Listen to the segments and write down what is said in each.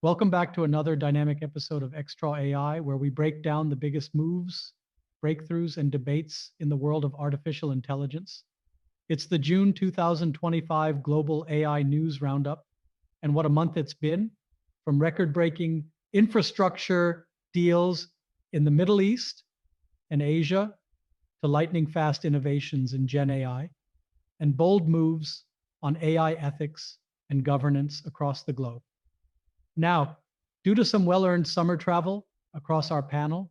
Welcome back to another dynamic episode of XTraw AI, where we break down the biggest moves, breakthroughs, and debates in the world of artificial intelligence. It's the June 2025 Global AI News Roundup, and what a month it's been, from record-breaking infrastructure deals in the Middle East and Asia to lightning-fast innovations in GenAI, and bold moves on AI ethics and governance across the globe. Now, due to some well-earned summer travel across our panel,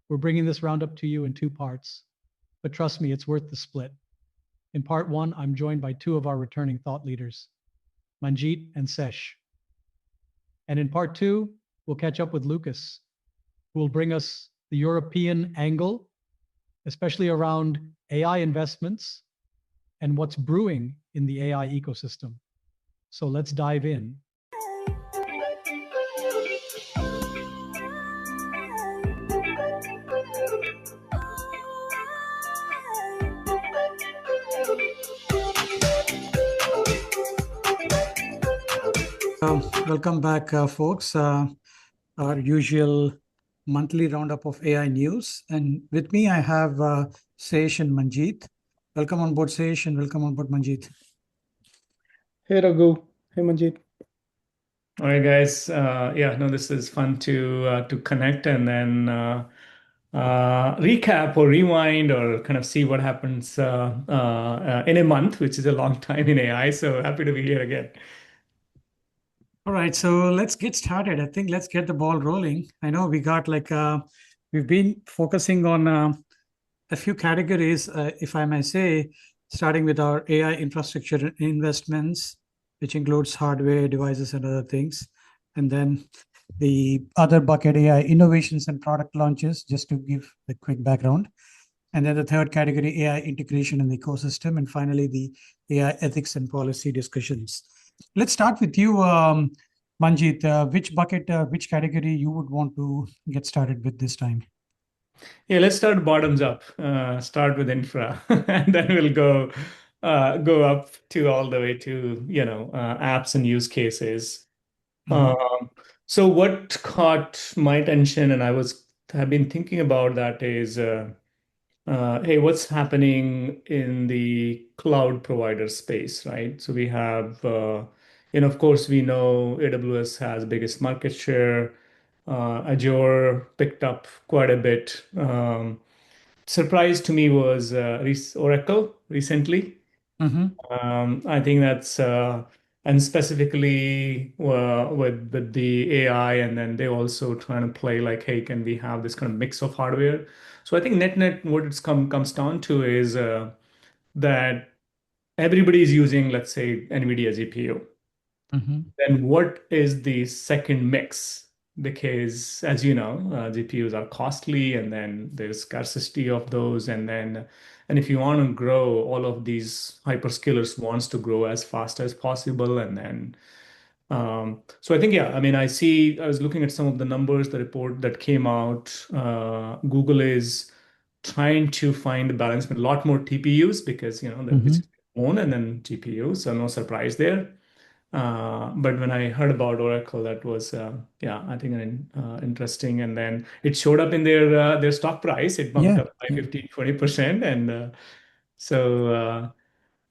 we're bringing this roundup to you in two parts. But trust me, it's worth the split. In part one, I'm joined by two of our returning thought leaders, Manjeet and Sesh. And in part two, we'll catch up with Lucas, who will bring us the European angle, especially around AI investments and what's brewing in the AI ecosystem. So let's dive in. Welcome back, folks. Our usual monthly roundup of AI news. And with me, I have Sesh and Manjeet. Welcome on board, Sesh, and welcome on board, Manjeet. Hey, Raghu. Hey, Manjeet. All right, guys. This is fun to connect and then recap or rewind or kind of see what happens in a month, which is a long time in AI. So happy to be here again. All right, so let's get started. I think let's get the ball rolling. I know we got we've been focusing on a few categories, if I may say, starting with our AI infrastructure investments, which includes hardware, devices, and other things. And then the other bucket, AI innovations and product launches, just to give the quick background. And then the third category, AI integration in the ecosystem. And finally, the AI ethics and policy discussions. Let's start with you, Manjeet. Which bucket, which category you would want to get started with this time? Yeah, let's start bottoms up. Start with infra, and then we'll go up to all the way to apps and use cases. So what caught my attention, and have been thinking about that is, hey, what's happening in the cloud provider space, right? So we have, of course, we know AWS has biggest market share. Azure picked up quite a bit. Surprise to me was Oracle recently. I think that's and specifically with the AI, and then they also trying to play like, hey, can we have this kind of mix of hardware? So I think net what it's comes down to is that everybody is using, let's say, NVIDIA GPU. Then what is the second mix? Because as you know, GPUs are costly, and then there's scarcity of those, and if you want to grow, all of these hyperscalers wants to grow as fast as possible, and then so I think I was looking at some of the numbers, the report that came out. Google is trying to find a balance with a lot more TPUs because the phone and then GPUs, so no surprise there. But when I heard about Oracle, that was, I think interesting. And then it showed up in their stock price. It bumped up by 15-20%. And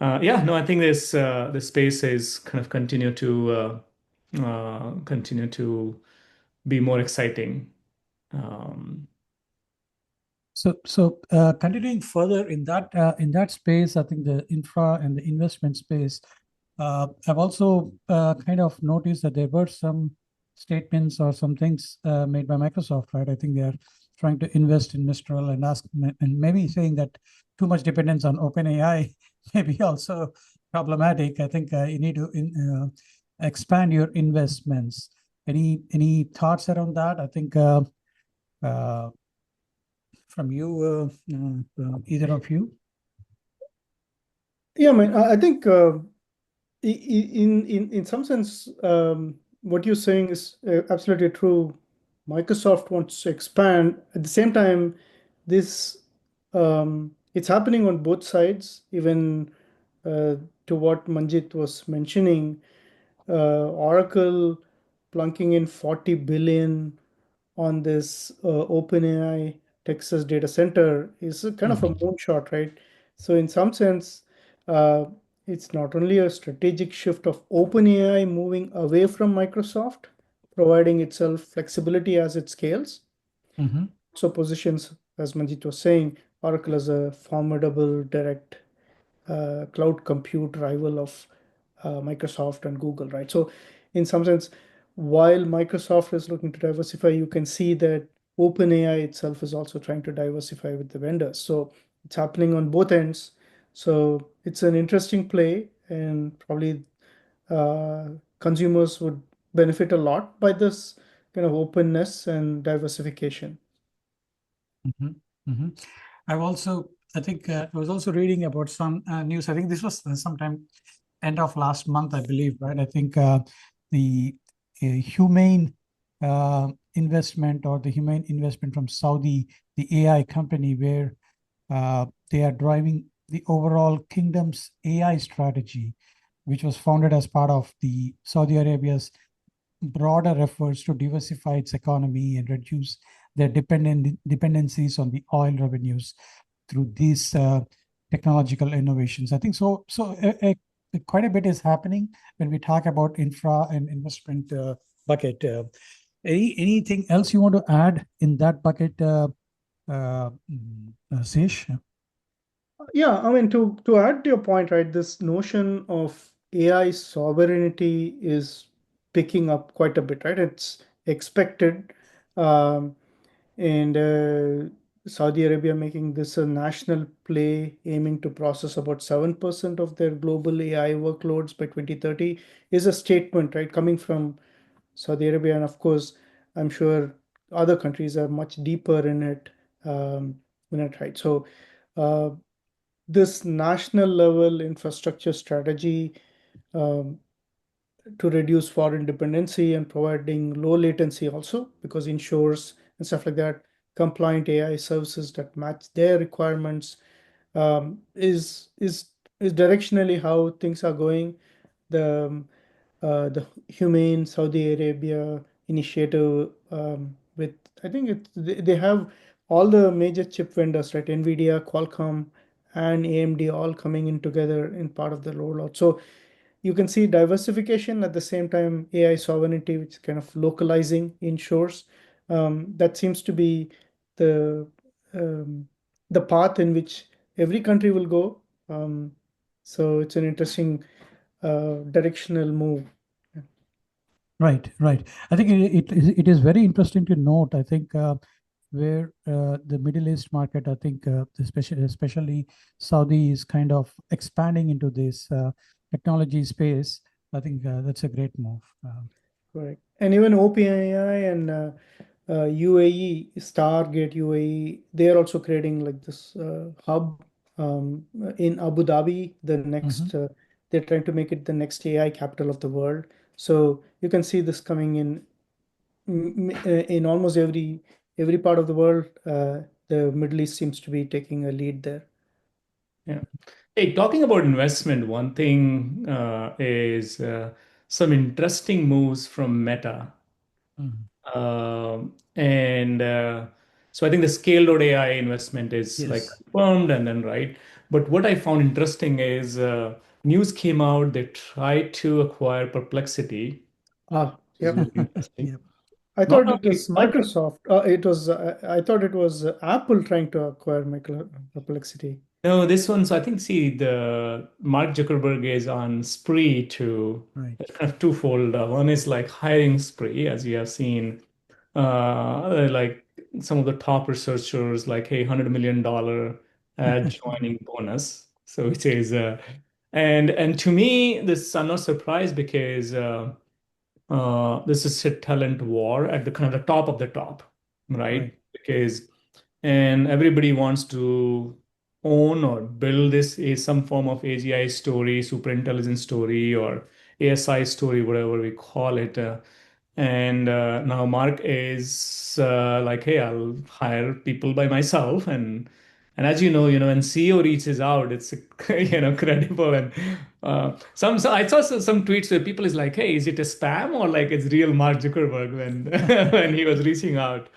I think the space is kind of continue to be more exciting. So continuing further in that space, I think the infra and the investment space. I've also kind of noticed that there were some statements or some things made by Microsoft, right? I think they are trying to invest in Mistral and maybe saying that too much dependence on OpenAI may be also problematic. I think you need to expand your investments. Any thoughts around that? I think from you, either of you. Yeah, I think. In some sense, what you're saying is absolutely true. Microsoft wants to expand. At the same time, this it's happening on both sides. Even to what Manjeet was mentioning, Oracle plunking in 40 billion on this OpenAI Texas data center is a kind of a moonshot, right? So in some sense, uh, it's not only a strategic shift of OpenAI moving away from Microsoft, providing itself flexibility as it scales, Mm-hmm. so positions, as Manjit was saying, Oracle as a formidable direct cloud compute rival of Microsoft and Google, right? So, in some sense, while Microsoft is looking to diversify, you can see that OpenAI itself is also trying to diversify with the vendors. So, it's happening on both ends. So, it's an interesting play, and probably uh, consumers would benefit a lot by this kind of openness and diversification. Mm-hmm. Mm-hmm. I think I was also reading about some news. I think this was sometime end of last month, I believe, right? I think the humane investment or the humane investment from Saudi, the AI company, where they are driving the overall kingdom's AI strategy, which was founded as part of the Saudi Arabia's broader efforts to diversify its economy and reduce their dependencies on the oil revenues through these technological innovations. I think so. Quite a bit is happening when we talk about infra and investment bucket. Anything else you want to add in that bucket, Sesh? Yeah, I mean, to add to your point, right, this notion of AI sovereignty is picking up quite a bit, right? It's expected, um, and Saudi Arabia making this a national play, aiming to process about 7% of their global AI workloads by 2030 is a statement, right, coming from Saudi Arabia, and of course, I'm sure other countries are much deeper in it, right? So. Uh, this national level infrastructure strategy um, to reduce foreign dependency and providing low latency also because ensures and stuff like that compliant AI services that match their requirements is directionally how things are going. The Humane Saudi Arabia initiative with I think they have all the major chip vendors, right? Nvidia, Qualcomm, and AMD all coming in together in part of the rollout. So you can see diversification at the same time AI sovereignty, which is kind of localizing ensures. That seems to be the um, the path in which every country will go. So it's an interesting directional move. Right, right. I think it is very interesting to note. I think where the Middle East market, I think especially Saudi is kind of expanding into this technology space. I think that's a great move. Correct. And even OpenAI and UAE, Stargate UAE, they are also creating like this hub in Abu Dhabi. Mhm. They're trying to make it the next AI capital of the world. So you can see this coming in almost every part of the world. The Middle East seems to be taking a lead there. Yeah. Hey, talking about investment, one thing is some interesting moves from Meta. Mhm. And so I think the scale AI investment is like Yes. confirmed and then right. But what I found interesting is news came out, they tried to acquire Perplexity, Ah, which is yep. very interesting. Yep. I Not thought it only, was not Microsoft. I thought it was Apple trying to acquire Perplexity. No, this one, so I think, see, the Mark Zuckerberg is on spree to Right. it's kind of twofold. One is like hiring spree, as you have seen, like some of the top researchers, like, hey, $100 million joining bonus. So it is, and to me, this I'm not surprised because this is a talent war at the kind of the top of the top, Right. right? Because and everybody wants to own or build this is some form of AGI story, super intelligence story, or ASI story, whatever we call it. And now Mark is like, hey, I'll hire people by myself and And as when CEO reaches out, it's credible. And so I saw some tweets where people is like, "Hey, is it a spam or like it's real Mark Zuckerberg when when he was reaching out?"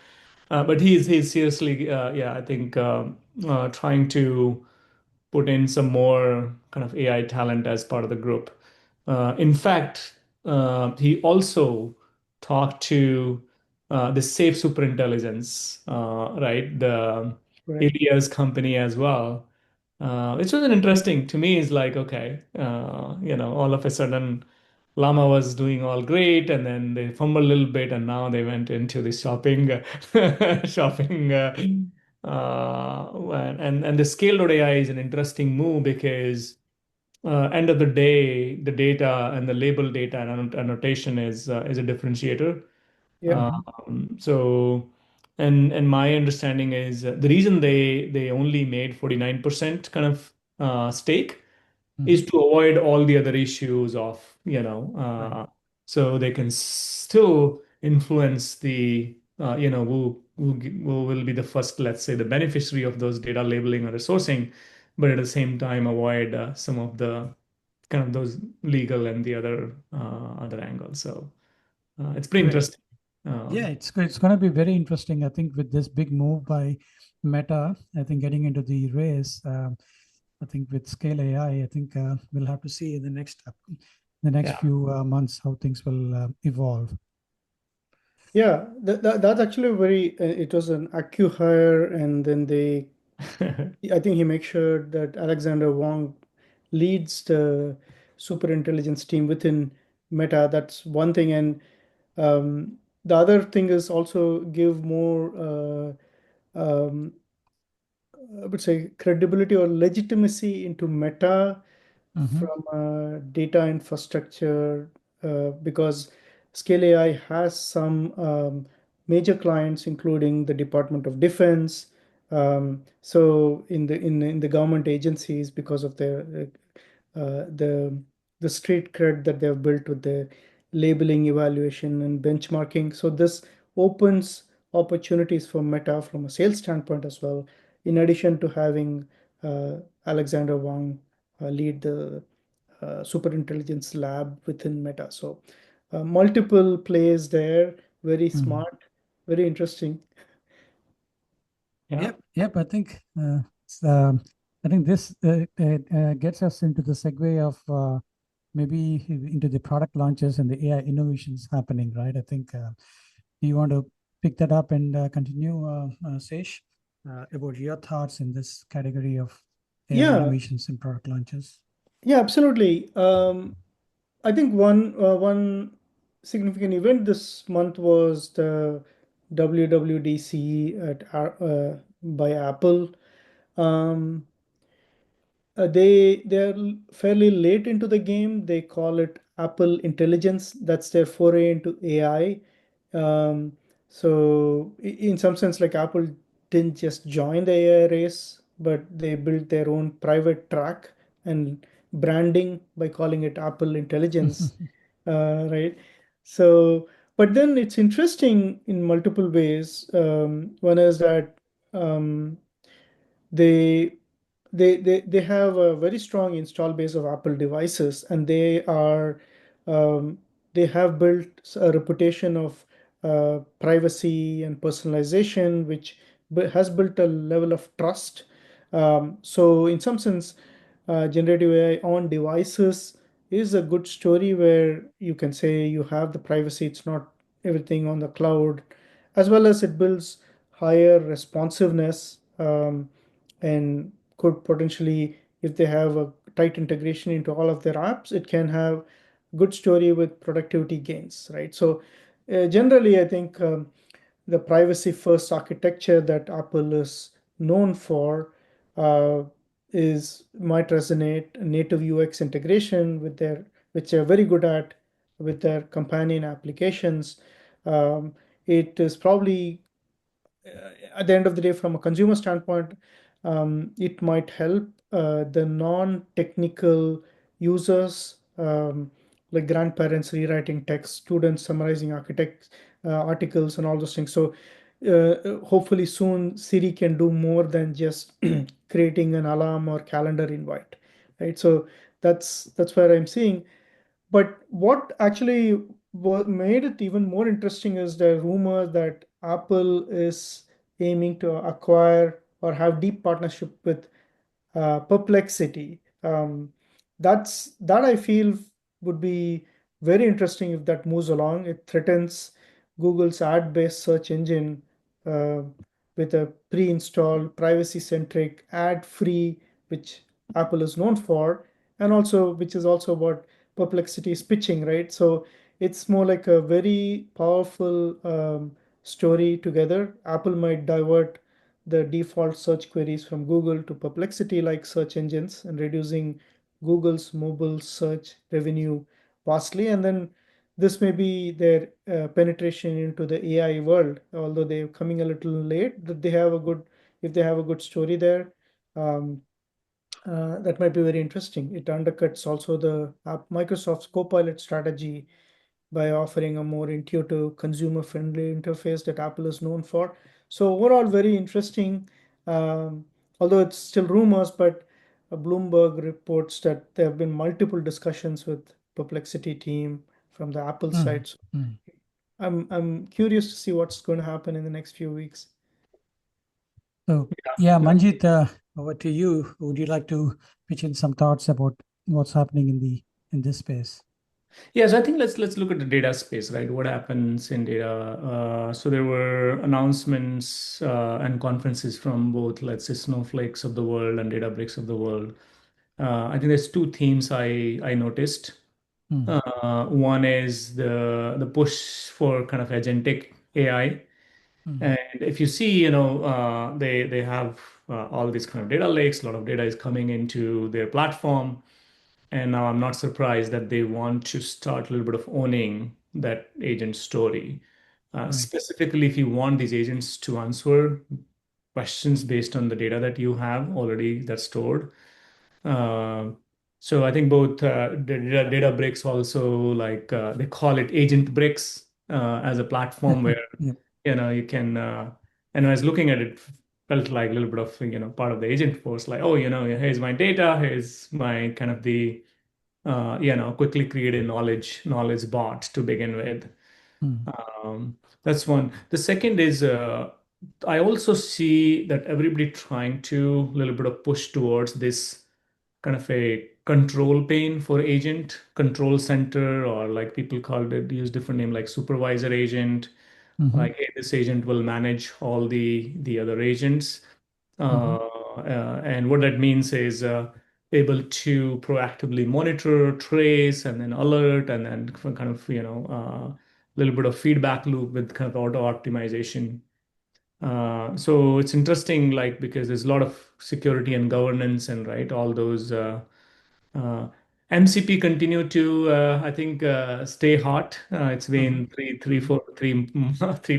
But he's seriously, yeah, I think trying to put in some more kind of AI talent as part of the group. In fact, he also talked to the Safe Superintelligence, right? The Right. Ilia's company as well, which was an interesting to me. Is like, okay, all of a sudden, Llama was doing all great, and then they fumbled a little bit, and now they went into the shopping, shopping. And the scale.ai is an interesting move because end of the day, the data and the label data and annotation is a differentiator. Yeah. Mhm. So, and my understanding is the reason they only made 49% kind of stake is Mhm. to avoid all the other issues of, Right. so they can still influence the, who will be the first, let's say, the beneficiary of those data labeling or resourcing, but at the same time avoid some of the kind of those legal and the other angles. So it's pretty Great. interesting. Yeah, Um, it's going to be very interesting. I think with this big move by Meta, I think getting into the race, I think with Scale AI, I think we'll have to see in the next yeah. few months how things will evolve. Yeah, that's actually very, it was an acqui-hire, and then I think he makes sure that Alexander Wang leads the super intelligence team within Meta. That's one thing. And the other thing is also give more, I would say, credibility or legitimacy into Meta Hmm. from data infrastructure, because Scale AI has some major clients, including the Department of Defense. So in the government agencies, because of the street cred that they have built with the labeling, evaluation, and benchmarking. So this opens opportunities for Meta from a sales standpoint as well, in addition to having uh, Alexander Wang lead the superintelligence lab within Meta. So multiple plays there, very Hmm. smart, very interesting. Yeah. Yep. I think this gets us into the segue of maybe into the product launches and the AI innovations happening, right? I think do you want to pick that up and continue, Sesh, about your thoughts in this category of AI Yeah, innovations and product launches? yeah, absolutely. I think one significant event this month was the WWDC by Apple. Um, they're fairly late into the game. They call it Apple Intelligence. That's their foray into AI. Um, so in some sense, like Apple didn't just join the AI race, but they built their own private track and branding by calling it Apple Intelligence, right? So, but then it's interesting in multiple ways. One is that um, they they have a very strong install base of Apple devices, and um, they have built a reputation of privacy and personalization, which has built a level of trust. So in some sense, generative AI on devices is a good story where you can say you have the privacy. It's not everything on the cloud, as well as it builds higher responsiveness. And could potentially, if they have a tight integration into all of their apps, it can have good story with productivity gains, right? So generally, I think the privacy first architecture that Apple is known for uh, is might resonate. Native UX integration with their, which they're very good at with their companion applications. Um, it is probably at the end of the day, from a consumer standpoint, it might help the non-technical users, like grandparents rewriting text, students summarizing architects articles, and all those things. So hopefully soon Siri can do more than just creating an alarm or calendar invite, right? So that's where I'm seeing. But what actually made it even more interesting is the rumor that Apple is aiming to acquire or have deep partnership with Perplexity. That I feel would be very interesting if that moves along. It threatens Google's ad-based search engine uh, with a pre-installed, privacy-centric, ad-free, which Apple is known for, and also which is also what Perplexity is pitching, right? So it's more like a very powerful story together. Apple might divert the default search queries from Google to Perplexity-like search engines and reducing Google's mobile search revenue vastly. And then this may be their penetration into the AI world, although they're coming a little late. That they have a good, if they have a good story there, um, that might be very interesting. It undercuts also the Microsoft's Copilot strategy by offering a more intuitive, consumer-friendly interface that Apple is known for. So overall, very interesting. Um, Although it's still rumors, but Bloomberg reports that there have been multiple discussions with Perplexity team from the Apple side. So I'm curious to see what's going to happen in the next few weeks. So, yeah, Manjit, over to you. Would you like to pitch in some thoughts about what's happening in this space? Yes, I think let's look at the data space, right? What happens in data? So there were announcements and conferences from both, let's say, Snowflakes of the world and Databricks of the world. I think there's two themes I noticed. One is the push for kind of agentic AI. And if you see, they have all these kind of data lakes, a lot of data is coming into their platform. And now I'm not surprised that they want to start a little bit of owning that agent story. Specifically, if you want these agents to answer questions based on the data that you have already that's stored. Uh, so I think both Databricks also like they call it Agent Bricks as a platform where you can. And I was looking at it, felt like a little bit of part of the agent force. Like, oh, here's my data, here's my kind of the quickly create a knowledge bot to begin with. That's one. The second is I also see that everybody trying to little bit of push towards this kind of a control plane for agent, control center, or like people called it, use different name like supervisor agent. Like, hey, this agent will manage all the other agents. And what that means is able to proactively monitor, trace, and then alert, and then kind of little bit of feedback loop with kind of auto optimization. So it's interesting, like because there's a lot of security and governance and right all those. Uh, MCP continue to I think stay hot. It's been three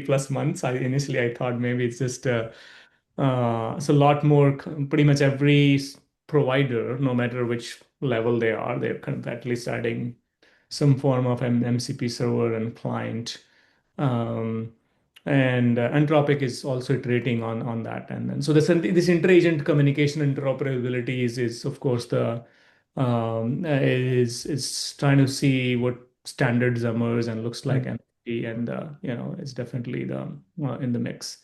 plus months. I thought maybe it's just it's a lot more. Pretty much every provider, no matter which level they are, they're kind of at least adding some form of MCP server and client. Um, and Anthropic is also iterating on that. And then so this inter-agent communication interoperability is of course the is trying to see what standards emerge and looks like MCP, and it's definitely the in the mix.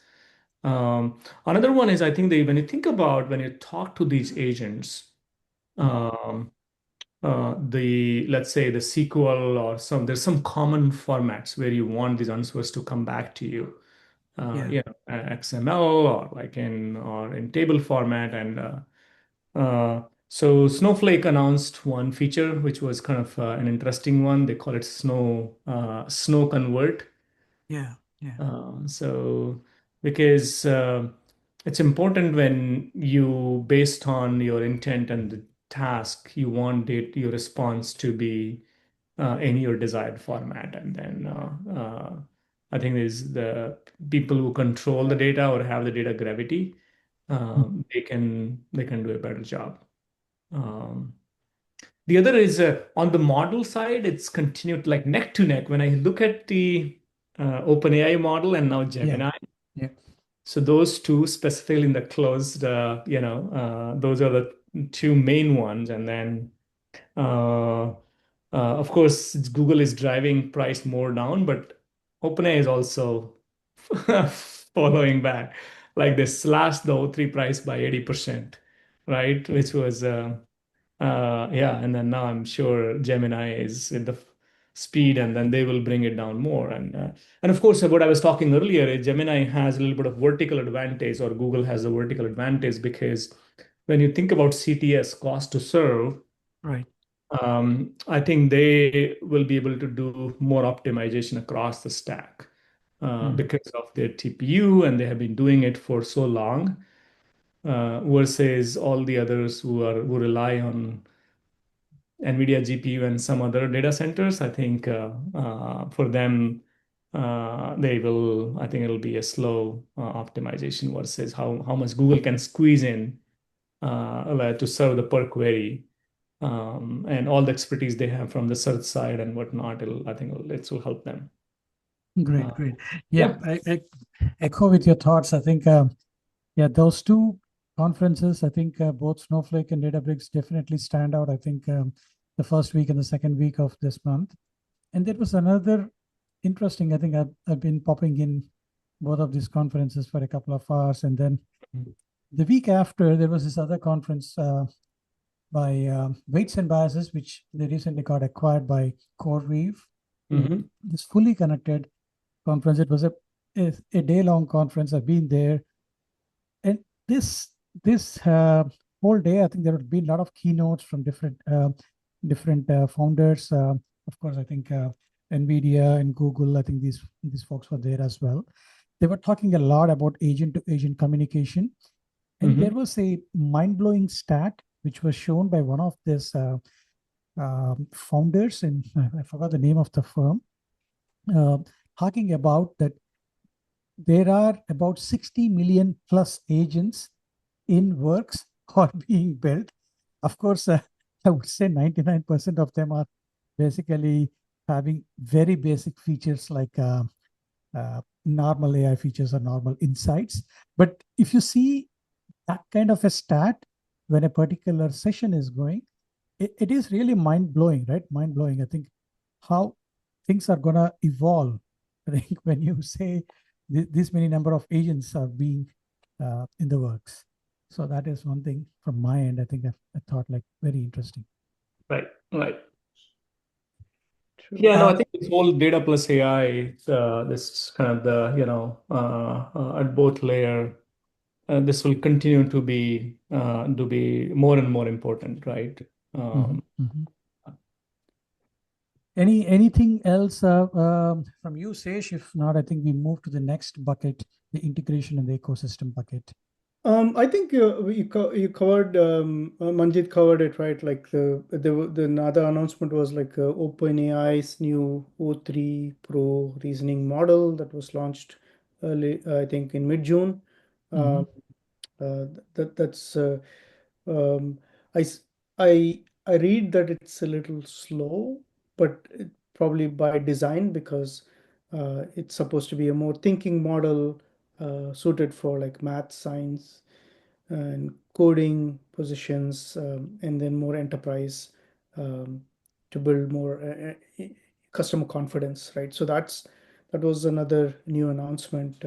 Another one is I think when you think about when you talk to these agents, um, let's say the SQL or there's some common formats where you want these answers to come back to you. XML or like in table format, and so Snowflake announced one feature which was kind of an interesting one. They call it Snow Convert. So because it's important when you, based on your intent and the task, you want your response to be in your desired format. And then I think there's the people who control the data or have the data gravity, they can do a better job. The other is on the model side, it's continued like neck to neck. When I look at the OpenAI model and now Gemini, So those two specifically in the closed, those are the two main ones. And then, of course, Google is driving price more down, but OpenAI is also following back. Like they slashed the O3 price by 80%, right? Which was, yeah. And then now I'm sure Gemini is in the speed, and then they will bring it down more. And of course, what I was talking earlier is Gemini has a little bit of vertical advantage, or Google has a vertical advantage, because when you think about CTS, cost to serve, Right. I think they will be able to do more optimization across the stack because of their TPU, and they have been doing it for so long, versus all the others who rely on NVIDIA GPU and some other data centers. I think for them, I think it'll be a slow optimization versus how much Google can squeeze in to serve the per query, and all the expertise they have from the search side and whatnot. I think it will help them. Great, Uh, great. Yeah, yeah. I echo with your thoughts. I think, yeah, those two conferences, I think both Snowflake and Databricks definitely stand out. I think the first week and the second week of this month. And there was another interesting, I think I've been popping in both of these conferences for a couple of hours. And then the week after, there was this other conference by Weights and Biases, which they recently got acquired by CoreWeave. This fully connected conference. It was a day-long conference. I've been there. And this whole day, I think there would be a lot of keynotes from different founders. Of course, I think NVIDIA and Google, I think these folks were there as well. They were talking a lot about agent-to-agent communication. And there was a mind-blowing stat which was shown by one of these founders, and I forgot the name of the firm, talking about that there are about 60 million plus agents in works or being built. Of course, I would say 99% of them are basically having very basic features like normal AI features or normal insights. But if you see that kind of a stat when a particular session is going, it is really mind-blowing, right? Mind-blowing. I think how things are going to evolve. I think when you say this many number of agents are being in the works. So that is one thing from my end. I think I thought like very interesting. Right. Yeah, no, I think this whole data plus AI, this kind of at both layer, this will continue to be more and more important, right? Anything else from you, Sesh? If not, I think we move to the next bucket, the integration and the ecosystem bucket. I think you covered Manjit covered it, right? Like the another announcement was like OpenAI's new O3 Pro reasoning model that was launched early, I think in mid-June. That's um, I s- I read that it's a little slow, but probably by design, because it's supposed to be a more thinking model suited for like math, science, and coding positions, and then more enterprise, um, to build more customer confidence, right? So that was another new announcement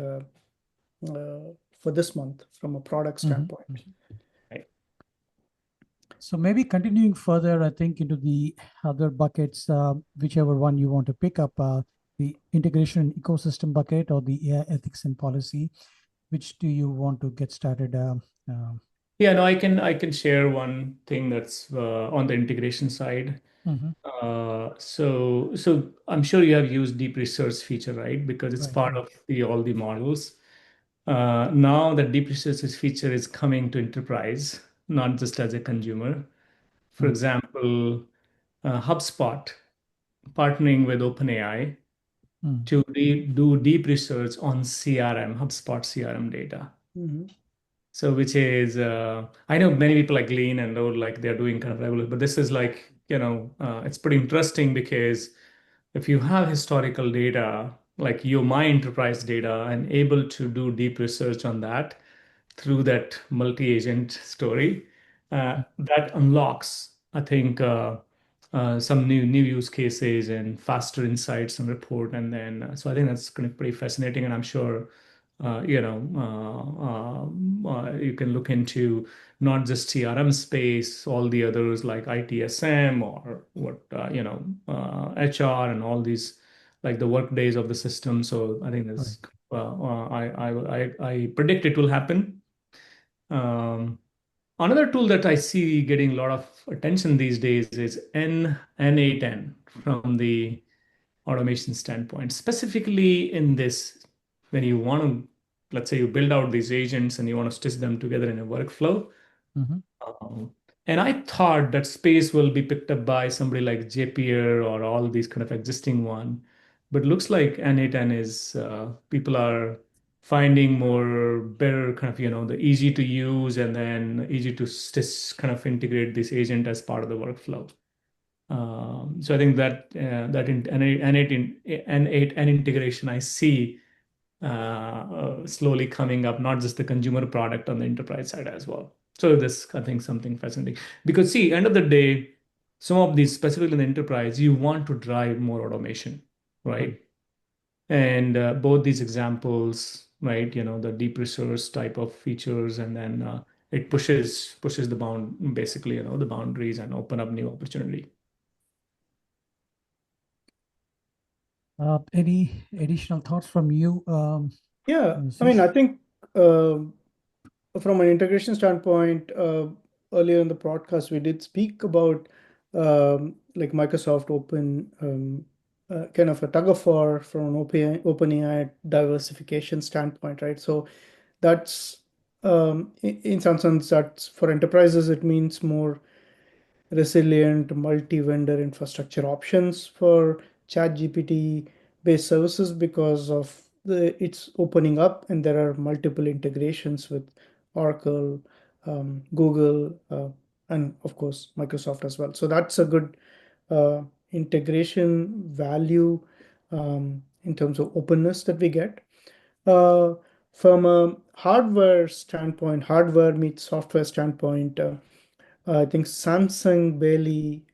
for this month from a product standpoint. So maybe continuing further, I think into the other buckets, whichever one you want to pick up, the integration and ecosystem bucket or the AI ethics and policy. Which do you want to get started? Yeah, no, I can share one thing that's on the integration side. So I'm sure you have used deep research feature, right? Because it's part of all the models. Now that deep research feature is coming to enterprise, not just as a consumer. For example, HubSpot partnering with OpenAI to do deep research on CRM, HubSpot CRM data. So which is, I know many people like Lean and like they're doing kind of regular, but this is like, it's pretty interesting because if you have historical data like my enterprise data and able to do deep research on that through that multi-agent story, that unlocks, I think, some new use cases and faster insights and report. And then, so I think that's kind of pretty fascinating. And I'm sure, you can look into not just CRM space, all the others like ITSM or what, HR and all these, like the work days of the system. So I think this, I predict it will happen. Another tool that I see getting a lot of attention these days is N8N from the automation standpoint, specifically in this, when you want to, let's say you build out these agents and you want to stitch them together in a workflow. Um, and I thought that space will be picked up by somebody like Zapier or all these kind of existing one, but looks like N8N is people are finding more better kind of the easy to use and then easy to stitch kind of integrate this agent as part of the workflow. So I think that N8N integration I see slowly coming up, not just the consumer product on the enterprise side as well. So this, I think, something fascinating because see, end of the day, some of these, specifically in the enterprise, you want to drive more automation, right? And both these examples, right? The deep research type of features, and then it pushes the basically, the boundaries and open up new opportunity. Any additional thoughts from you? Yeah, I mean, I think from an integration standpoint, earlier in the podcast, we did speak about like Microsoft Open, kind of a tug of war from an OpenAI diversification standpoint, right? So that's in some sense, that's for enterprises, it means more resilient multi-vendor infrastructure options for ChatGPT based services because of it's opening up and there are multiple integrations with Oracle, Google, and of course Microsoft as well. So that's a good integration value in terms of openness that we get. From a hardware standpoint, hardware meets software standpoint, I think Samsung barely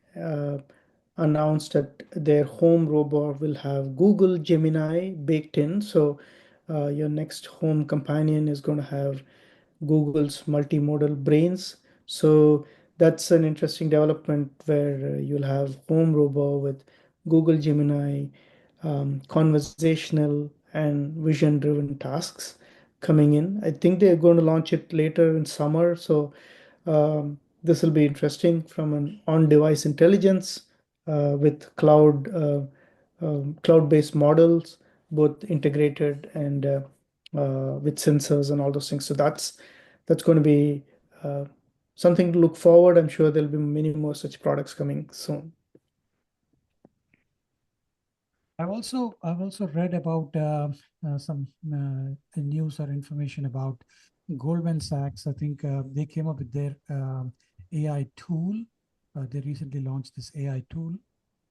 announced that their home robot will have Google Gemini baked in. So your next home companion is going to have Google's multimodal brains. So that's an interesting development where you'll have home robot with Google Gemini, conversational and vision-driven tasks coming in. I think they're going to launch it later in summer. So this will be interesting from an on-device intelligence with cloud-based models, both integrated and with sensors and all those things. So that's going to be something to look forward. I'm sure there'll be many more such products coming soon. I've also read about some news or information about Goldman Sachs. I think they came up with their AI tool. They recently launched this AI tool,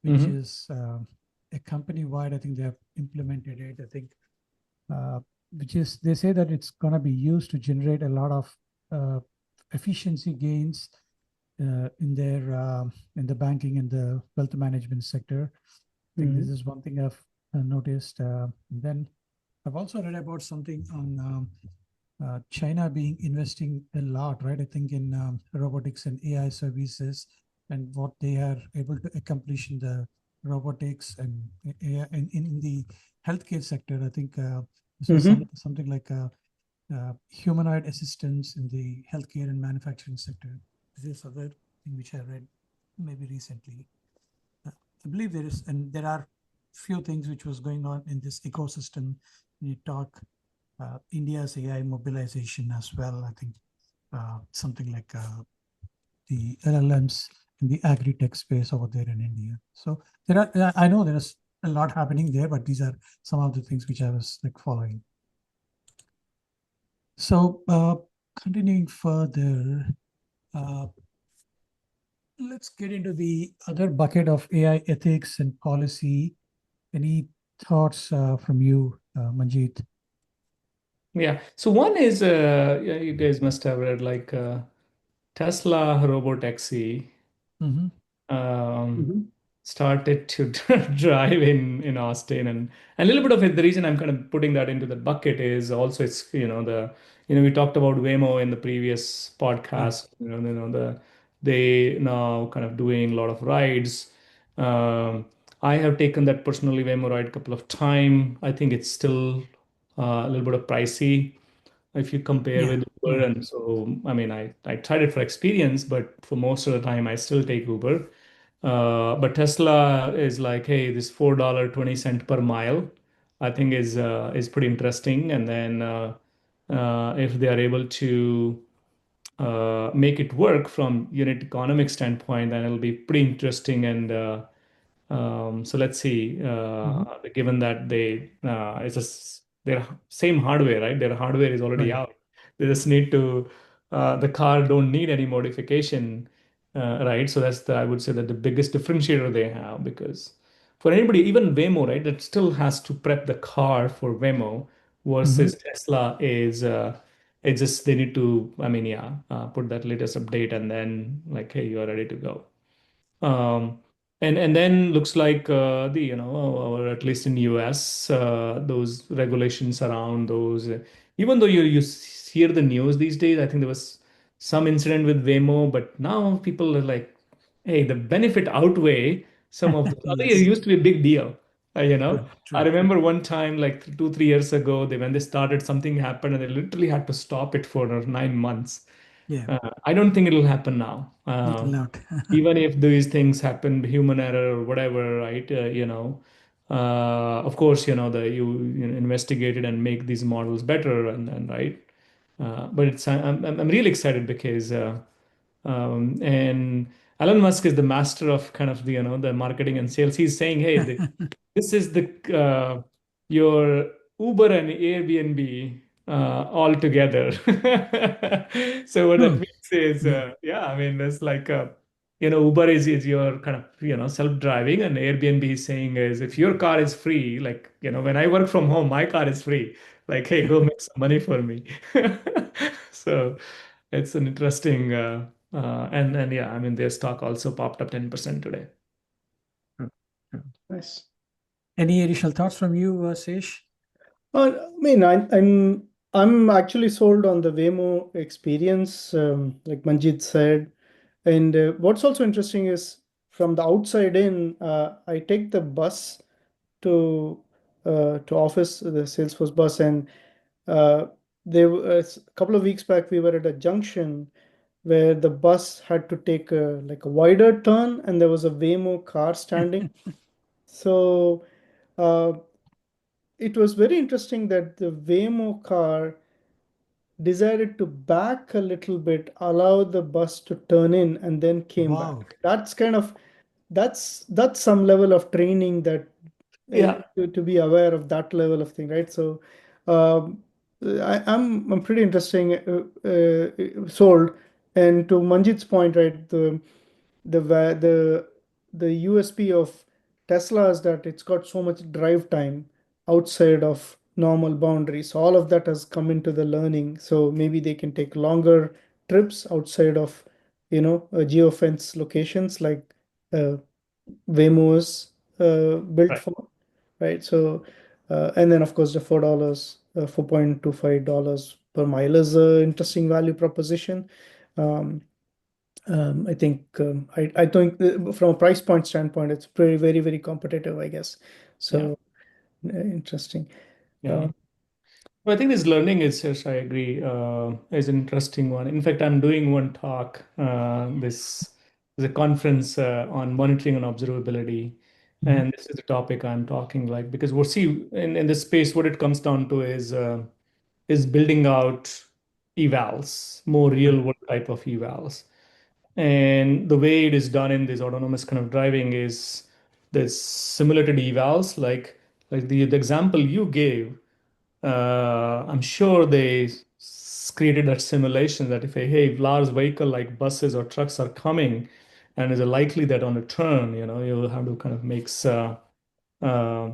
which is a company-wide. I think they have implemented it. I think, which is, they say that it's going to be used to generate a lot of efficiency gains in the banking and the wealth management sector. I think this is one thing I've noticed. Then I've also read about something on China being investing a lot, right? I think in robotics and AI services and what they are able to accomplish in the robotics and AI, and in the healthcare sector. I think this was something like humanoid assistance in the healthcare and manufacturing sector. This is other thing which I read maybe recently. I believe there are few things which was going on in this ecosystem. When you talk India's AI mobilization as well, I think something like the LLMs in the agri-tech space over there in India. So I know there's a lot happening there, but these are some of the things which I was like following. So continuing further, let's get into the other bucket of AI ethics and policy. Any thoughts from you, Manjeet? Yeah. So one is, yeah, you guys must have read like Tesla robotaxi. Hmm. Um, Mhm. started to drive in Austin, and a little bit of it. The reason I'm kind of putting that into the bucket is also it's we talked about Waymo in the previous Right. podcast. They now kind of doing a lot of rides. Um, I have taken that personally Waymo ride a couple of times. I think it's still a little bit of pricey if you compare Yeah. with Uber. Yeah. And so, I mean, I tried it for experience, but for most of the time, I still take Uber. But Tesla is like, hey, this $4.20 per mile, I think is pretty interesting. And then if they are able to make it work from unit economic standpoint, then it'll be pretty interesting. And so let's see. Hmm. Given that their same hardware, right? Their hardware is already Right. out. They just need to the car don't need any modification, right? So that's I would say that the biggest differentiator they have because for anybody, even Waymo, right, that still has to prep the car for Waymo Hmm. versus Tesla is it's just they need to, I mean, yeah, put that latest update and then like, hey, you are ready to go. Um, and then looks like the or at least in US those regulations around those even though hear the news these days. I think there was some incident with Waymo, but now people are like, hey, the benefit outweigh some of the earlier it Yes. used to be a big deal. True. I True. remember one time like 2 3 years ago when they started something happened and they literally had to stop it for 9 months. Yeah. I don't think it'll happen now. It'll not. Even if these things happen, human error or whatever, right? Of course, you investigate it and make these models better, and right. But I'm really excited because and Elon Musk is the master of kind of the marketing and sales. He's saying, hey, this is the your Uber and Airbnb all together. So what that True. means is, Yeah. yeah, I mean, it's like Uber is your kind of self-driving, and Airbnb is saying is if your car is free, like when I work from home, my car is free. Like, hey, go make some money for me. So it's an interesting and yeah, I mean, their stock also popped up 10% today. True. True. Nice. Any additional thoughts from you, Sesh? I mean, I'm actually sold on the Waymo experience, like Manjit said. And what's also interesting is from the outside in, I take the bus to office, the Salesforce bus, and uh, a couple of weeks back we were at a junction where the bus had to take like a wider turn, and there was a Waymo car standing. So uh, it was very interesting that the Waymo car decided to back a little bit, allow the bus to turn in, and then came Wow. back. That's some level of training that Yeah. to be aware of that level of thing, right? So um, I'm pretty interesting sold. And to Manjit's point, right, the va- the USP of Tesla is that it's got so much drive time outside of normal boundaries. All of that has come into the learning. So maybe they can take longer trips outside of, geofence locations like uh, Waymo is built Right. for, right? So, and then of course the $4, $4.25 per mile is an interesting value proposition. Um, I think from a price point standpoint, it's very, very, very competitive, I guess. Yeah. So interesting. Yeah. Uh, Well, I think this learning is, yes, I agree, is an interesting one. In fact, I'm doing one talk. This is a conference on monitoring and observability, Mhm. and this is the topic I'm talking like because we'll see in this space what it comes down to is building out evals, more real Right. world type of evals. And the way it is done in this autonomous kind of driving is this simulated evals, like the example you gave. I'm sure they created that simulation that if a hey, large vehicle like buses or trucks are coming, and is it likely that on a turn, you'll have to kind of make uh,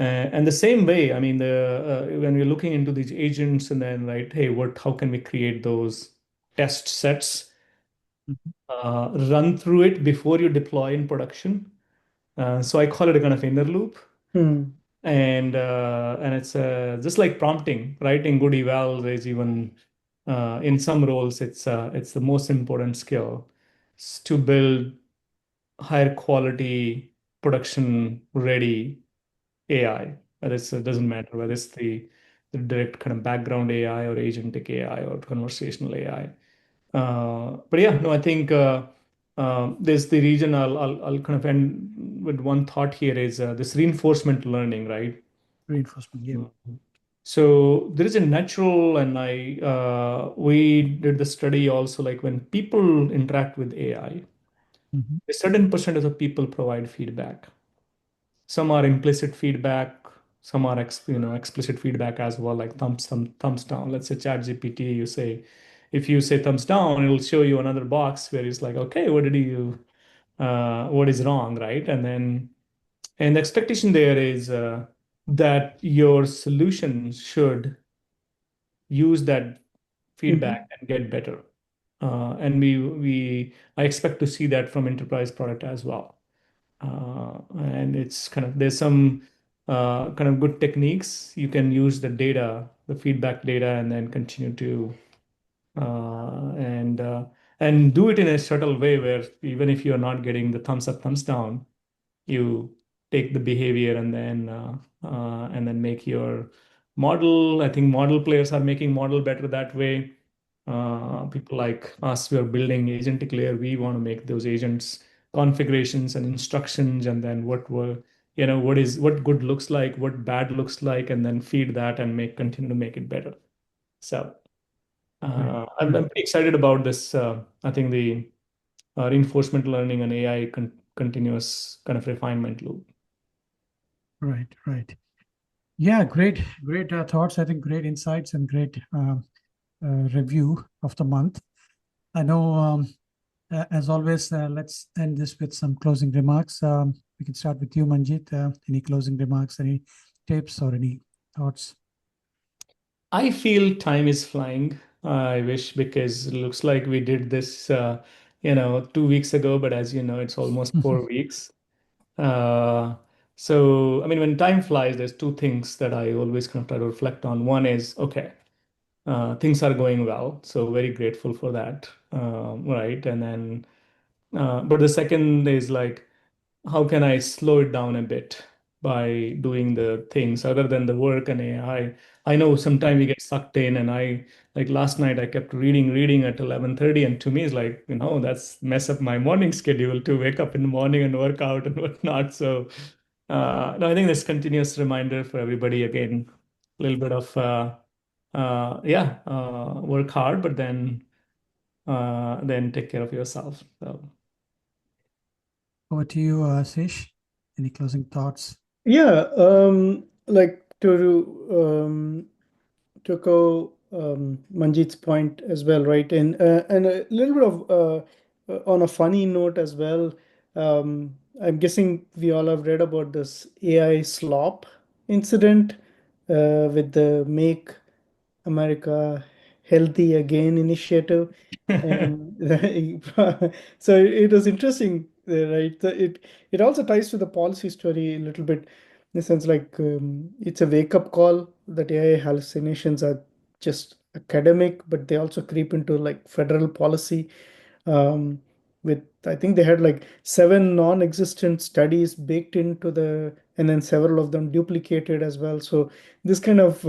And the same way, I mean, when we're looking into these agents and then, right, hey, how can we create those test sets, Mhm. run through it before you deploy in production. So I call it a kind of inner loop. Hmm. And it's just like prompting, writing good evals is even in some roles it's the most important skill to build higher quality production ready AI. It doesn't matter whether it's the direct kind of background AI or agentic AI or conversational AI. But yeah, no, I think there's the region. I'll kind of end with one thought here is this reinforcement learning, right? Reinforcement, yeah. So there is a natural, and we did the study also, like when people interact with AI, Mhm. a certain percentage of people provide feedback. Some are implicit feedback, some are explicit feedback as well, like thumbs down. Let's say ChatGPT, if you say thumbs down, it'll show you another box where it's like, okay, what is wrong, right? And the expectation there is that your solution should use that Mhm. feedback and get better. And I expect to see that from enterprise product as well. And it's kind of there's some kind of good techniques you can use the feedback data, and then continue to uh, and uh, and do it in a subtle way where even if you're not getting the thumbs up, thumbs down, you take the behavior and then make your model. I think model players are making model better that way. People like us, we are building agentic layer. We want to make those agents configurations and instructions, and then what good looks like, what bad looks like, and then feed that and continue to make it better. So Right, I'm right, pretty excited about this. I think the reinforcement learning and AI continuous kind of refinement loop. right. Yeah, great thoughts. I think great insights and great review of the month. I know, as always, let's end this with some closing remarks. We can start with you, Manjit. Any closing remarks, any tips, or any thoughts? I feel time is flying. I wish because it looks like we did this, 2 weeks ago, but as you know, it's almost 4 weeks. Uh, so, I mean, when time flies, there's two things that I always kind of try to reflect on. One is, okay, things are going well, so very grateful for that, right? But the second is like, how can I slow it down a bit by doing the things other than the work and AI? I know sometimes we get sucked in, and like last night I kept reading at 11:30, and to me it's like, that's mess up my morning schedule to wake up in the morning and work out and whatnot. So no, I think this continuous reminder for everybody again, a little bit of work hard, but then take care of yourself. So. Over to you, Sish. Any closing thoughts? Yeah, like to echo Manjit's point as well, right? And a little bit of on a funny note as well. I'm guessing we all have read about this AI slop incident with the Make America Healthy Again initiative. And so it was interesting, right? It also ties to the policy story a little bit, in the sense like it's a wake-up call that AI hallucinations are just academic, but they also creep into like federal policy. Um, with I think they had like seven non-existent studies baked into and then several of them duplicated as well. So this kind of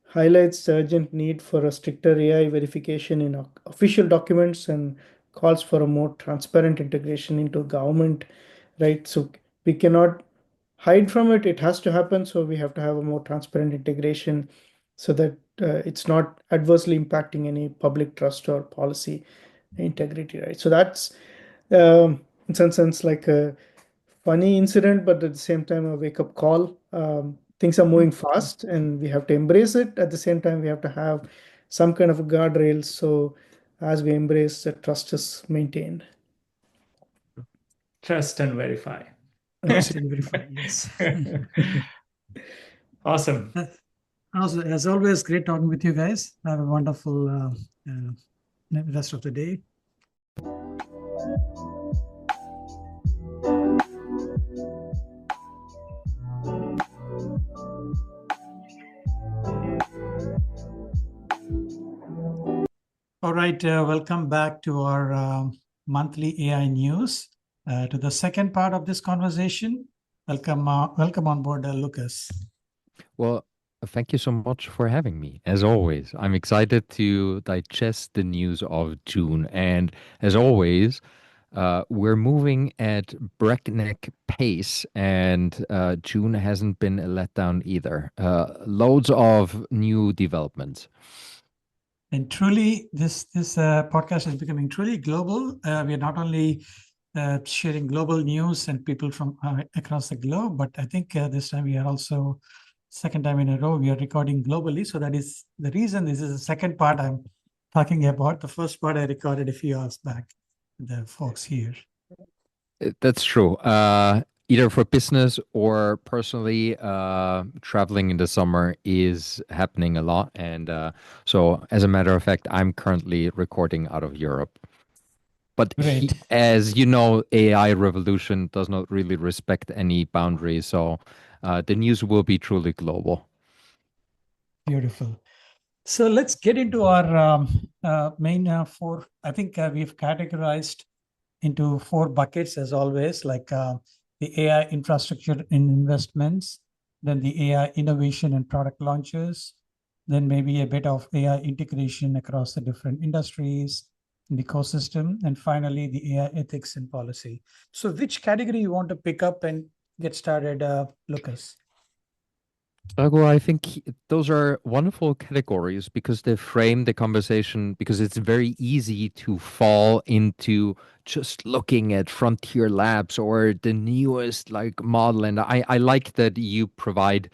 highlights the urgent need for a stricter AI verification in official documents and calls for a more transparent integration into government, right? So we cannot hide from it. It has to happen. So we have to have a more transparent integration so that it's not adversely impacting any public trust or policy integrity, right? So that's in some sense like a funny incident, but at the same time a wake-up call. Things are moving fast and we have to embrace it. At the same time, we have to have some kind of a guardrails so as we embrace, the trust is maintained. Trust and verify. Trust and verify. Yes. Awesome. As always, great talking with you guys. Have a wonderful rest of the day. All right, welcome back to our monthly AI news. To the second part of this conversation, welcome on board, Lucas. Well, thank you so much for having me. As always, I'm excited to digest the news of June. And as always, we're moving at breakneck pace, and June hasn't been a letdown either. Loads of new developments. And truly, this podcast is becoming truly global. We are not only sharing global news and people from across the globe, but I think this time we are also, second time in a row, we are recording globally. So that is the reason this is the second part I'm talking about. The first part I recorded a few hours back, the folks here. That's true. Either for business or personally, traveling in the summer is happening a lot. And so, as a matter of fact, I'm currently recording out of Europe. But Great. as you know, AI revolution does not really respect any boundaries. So the news will be truly global. Beautiful. So let's get into our main four. I think we've categorized into four buckets as always, like the AI infrastructure and investments, then the AI innovation and product launches, then maybe a bit of AI integration across the different industries, the ecosystem, and finally the AI ethics and policy. So which category you want to pick up and get started, Lucas? Well, I think those are wonderful categories because they frame the conversation, because it's very easy to fall into just looking at frontier labs or the newest like model. And I like that you provide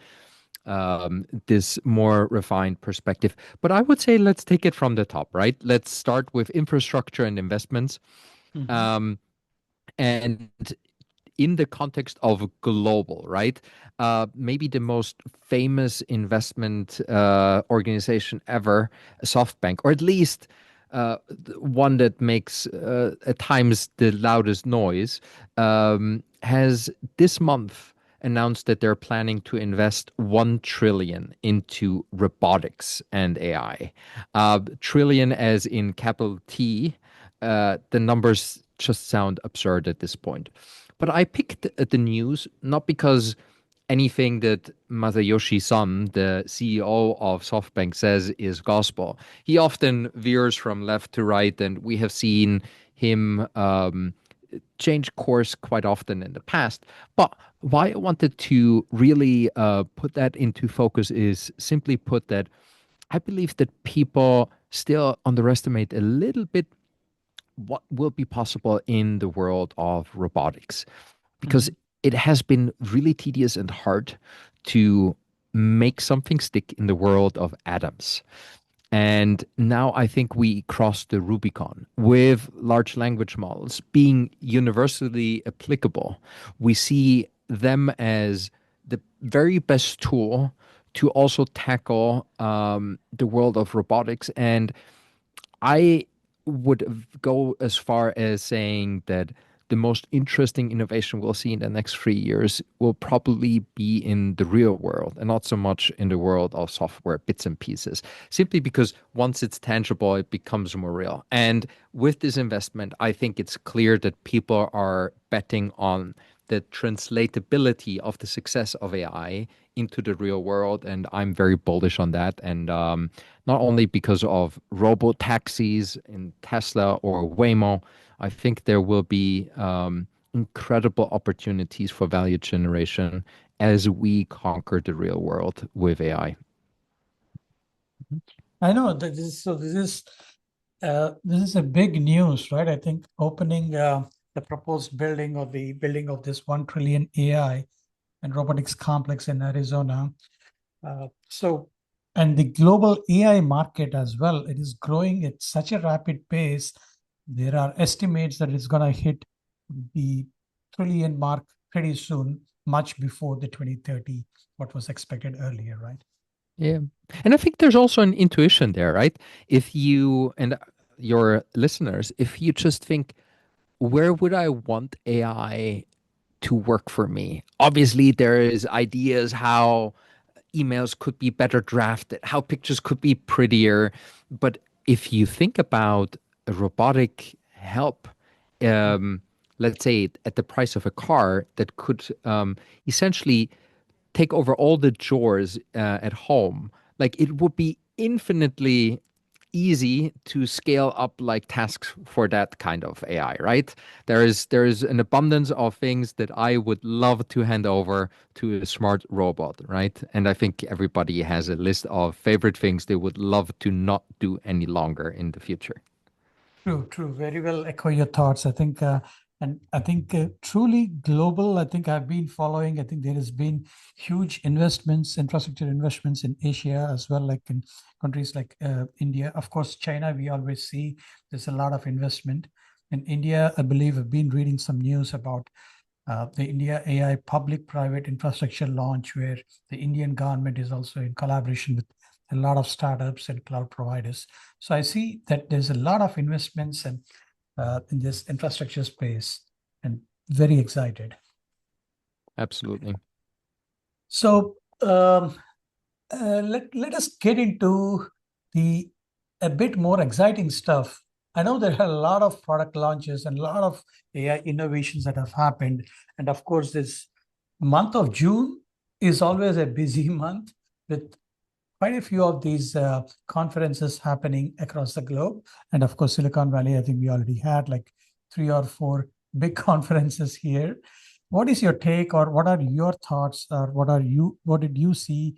this more refined perspective. But I would say let's take it from the top, right? Let's start with infrastructure and investments. And in the context of global, right? Maybe the most famous investment organization ever, SoftBank, or at least one that makes at times the loudest noise, has this month announced that they're planning to invest 1 trillion into robotics and AI. Trillion as in capital T. The numbers just sound absurd at this point. But I picked the news not because anything that Masayoshi Son, the CEO of SoftBank, says is gospel. He often veers from left to right, and we have seen him change course quite often in the past. But why I wanted to really put that into focus is simply put that I believe that people still underestimate a little bit what will be possible in the world of robotics, because it has been really tedious and hard to make something stick in the world of atoms. And now I think we crossed the Rubicon with large language models being universally applicable. We see them as the very best tool to also tackle the world of robotics. And I would go as far as saying that the most interesting innovation we'll see in the next 3 years will probably be in the real world and not so much in the world of software bits and pieces, simply because once it's tangible, it becomes more real. And with this investment, I think it's clear that people are betting on the translatability of the success of AI into the real world. And I'm very bullish on that. And not only because of robo taxis in Tesla or Waymo, I think there will be incredible opportunities for value generation as we conquer the real world with AI. I know that this is a big news, right? I think opening the proposed building or the building of this 1 trillion AI and robotics complex in Arizona. And the global AI market as well, it is growing at such a rapid pace. There are estimates that it's going to hit the trillion mark pretty soon. much before the 2030, what was expected earlier, right? Yeah. And I think there's also an intuition there, right? If you and your listeners, if you just think, where would I want AI to work for me? Obviously, there is ideas how emails could be better drafted, how pictures could be prettier. But if you think about a robotic help, um, let's say at the price of a car that could essentially take over all the chores at home, like it would be infinitely easy to scale up like tasks for that kind of AI, right? There is an abundance of things that I would love to hand over to a smart robot, right? And I think everybody has a list of favorite things they would love to not do any longer in the future. True, true. Very well echo your thoughts. I think truly global. I think I've been following. I think there has been huge investments, infrastructure investments in Asia as well, like in countries like India. Of course, China, we always see there's a lot of investment. In India, I believe I've been reading some news about the India AI public-private infrastructure launch, where the Indian government is also in collaboration with a lot of startups and cloud providers. So I see that there's a lot of investments and in this infrastructure space, and very excited. Absolutely. So let us get into the a bit more exciting stuff. I know there are a lot of product launches and a lot of AI innovations that have happened. And of course, this month of June is always a busy month with quite a few of these conferences happening across the globe. And of course, Silicon Valley, I think we already had like 3 or 4 big conferences here. What is your take, or what are your thoughts, or what did you see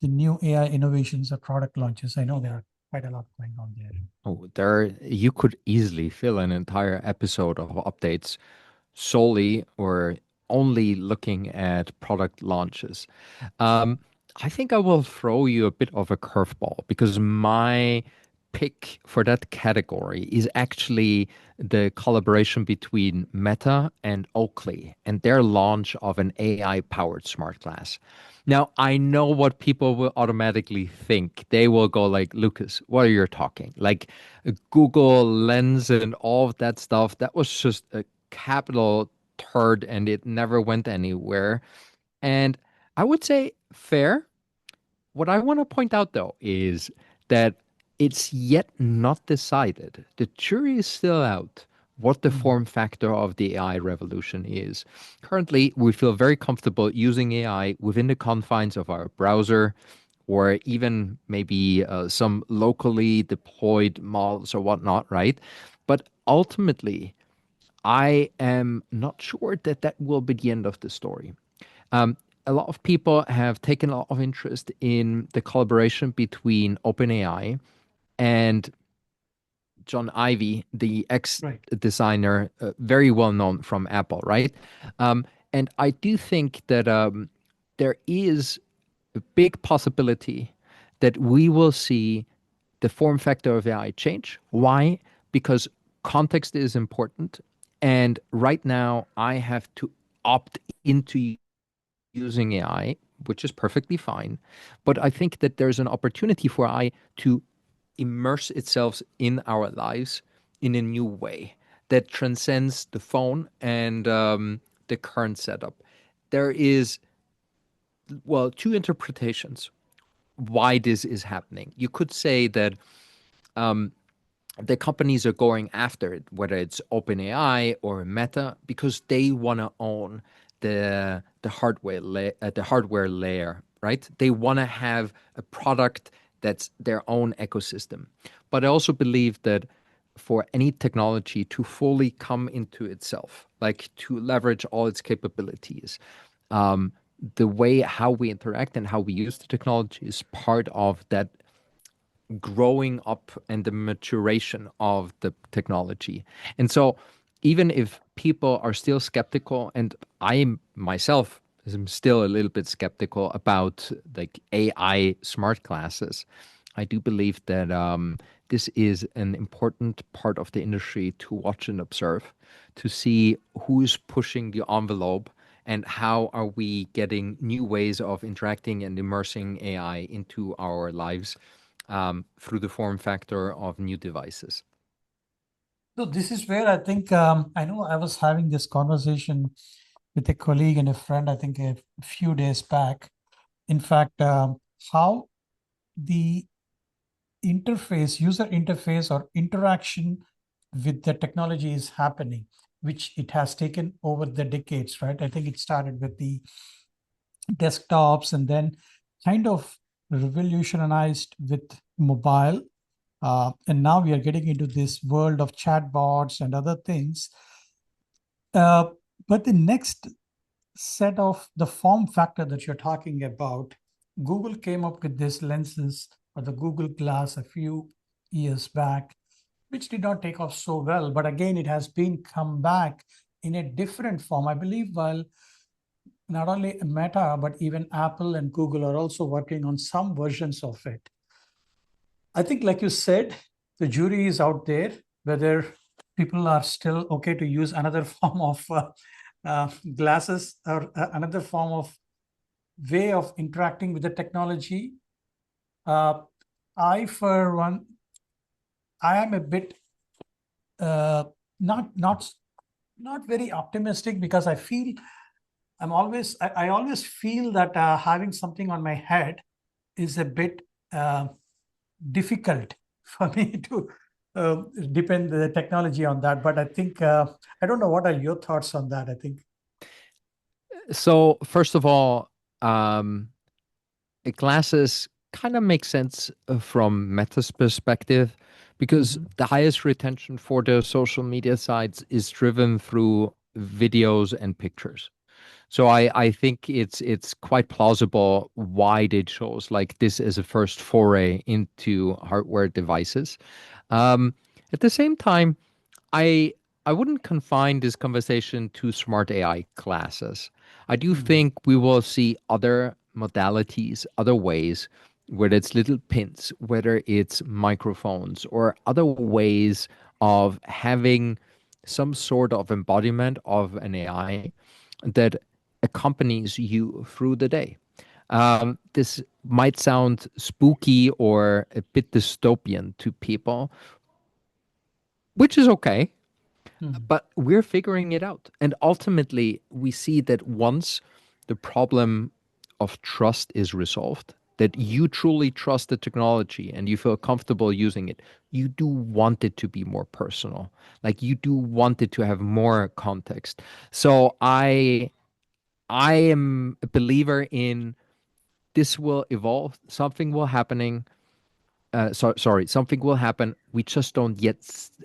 the new AI innovations or product launches? I know there are quite a lot going on there. Oh, you could easily fill an entire episode of updates solely or only looking at product launches. Um, I think I will throw you a bit of a curveball because my pick for that category is actually the collaboration between Meta and Oakley and their launch of an AI powered smart glass. Now, I know what people will automatically think. They will go like, Lucas, what are you talking? Like Google Lens and all of that stuff, that was just a capital turd and it never went anywhere. And I would say fair. What I want to point out, though, is that it's yet not decided. The jury is still out what the form factor of the AI revolution is. Currently, we feel very comfortable using AI within the confines of our browser or even maybe some locally deployed models or whatnot, right? But ultimately, I am not sure that that will be the end of the story. Um, a lot of people have taken a lot of interest in the collaboration between OpenAI and John Ivey, the Right. ex-designer, very well known from Apple, right? And I do think that there is a big possibility that we will see the form factor of AI change. Why? Because context is important. And right now, I have to opt into using AI, which is perfectly fine. But I think that there's an opportunity for AI to immerse itself in our lives in a new way that transcends the phone and the current setup. There is, well, two interpretations why this is happening. You could say that the companies are going after it, whether it's OpenAI or Meta, because they want to own the hardware layer, right? They want to have a product that's their own ecosystem. But I also believe that for any technology to fully come into itself, like to leverage all its capabilities, the way how we interact and how we use the technology is part of that growing up and the maturation of the technology. And so even if people are still skeptical, and I myself am still a little bit skeptical about like AI smart glasses, I do believe that this is an important part of the industry to watch and observe, to see who's pushing the envelope and how are we getting new ways of interacting and immersing AI into our lives through the form factor of new devices. So this is where I think I know I was having this conversation with a colleague and a friend, I think a few days back. In fact, how the user interface or interaction with the technology is happening, which it has taken over the decades, right? I think it started with the desktops and then kind of revolutionized with mobile. And now we are getting into this world of chatbots and other things. But the next set of the form factor that you're talking about, Google came up with this lenses or the Google Glass a few years back, which did not take off so well. But again, it has been come back in a different form. I believe while not only Meta, but even Apple and Google are also working on some versions of it. I think, like you said, the jury is out there whether people are still okay to use another form of glasses or another form of way of interacting with the technology. For one, I am a bit not very optimistic because I feel I always feel that having something on my head is a bit difficult for me to depend the technology on that. But I think I don't know, what are your thoughts on that? I think So first of all, glasses kind of make sense from Meta's perspective because the highest retention for their social media sites is driven through videos and pictures. So I think it's quite plausible why they chose like this as a first foray into hardware devices. At the same time, I I wouldn't confine this conversation to smart AI classes. I do think we will see other modalities, other ways, whether it's little pins, whether it's microphones, or other ways of having some sort of embodiment of an AI that accompanies you through the day. This might sound spooky or a bit dystopian to people, which is okay, but we're figuring it out. And ultimately, we see that once the problem of trust is resolved, that you truly trust the technology and you feel comfortable using it, you do want it to be more personal. Like you do want it to have more context. So I am a believer in this will evolve. Something will happening. Sorry, something will happen. We just don't yet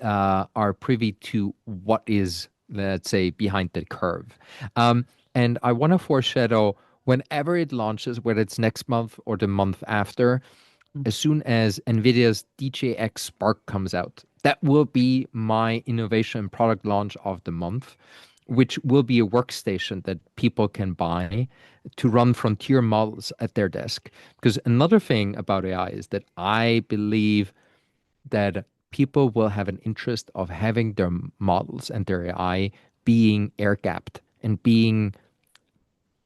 are privy to what is, let's say, behind the curve. And I want to foreshadow whenever it launches, whether it's next month or the month after, as soon as NVIDIA's DJX Spark comes out, that will be my innovation product launch of the month, which will be a workstation that people can buy to run frontier models at their desk. Because another thing about AI is that I believe that people will have an interest of having their models and their AI being air gapped and being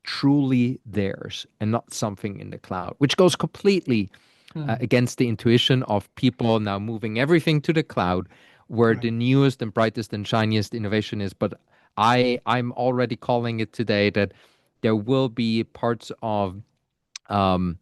truly theirs and not something in the cloud, which goes completely against the intuition of people now moving everything to the cloud, where the newest and brightest and shiniest innovation is. But I'm already calling it today that there will be parts of the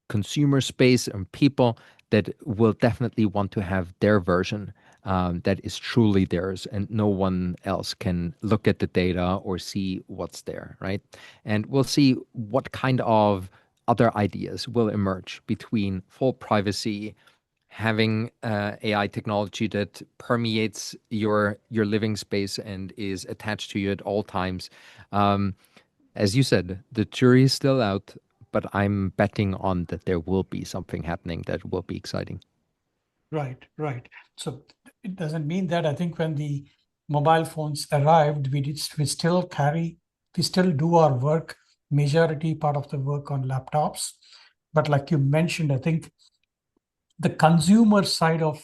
consumer space and people that will definitely want to have their version that is truly theirs, and no one else can look at the data or see what's there, right? And we'll see what kind of other ideas will emerge between full privacy, having AI technology that permeates your living space and is attached to you at all times. As you said, the jury is still out, but I'm betting on that there will be something happening that will be exciting. Right. So it doesn't mean that I think when the mobile phones arrived, we still do our work, majority part of the work on laptops. But like you mentioned, I think the consumer side of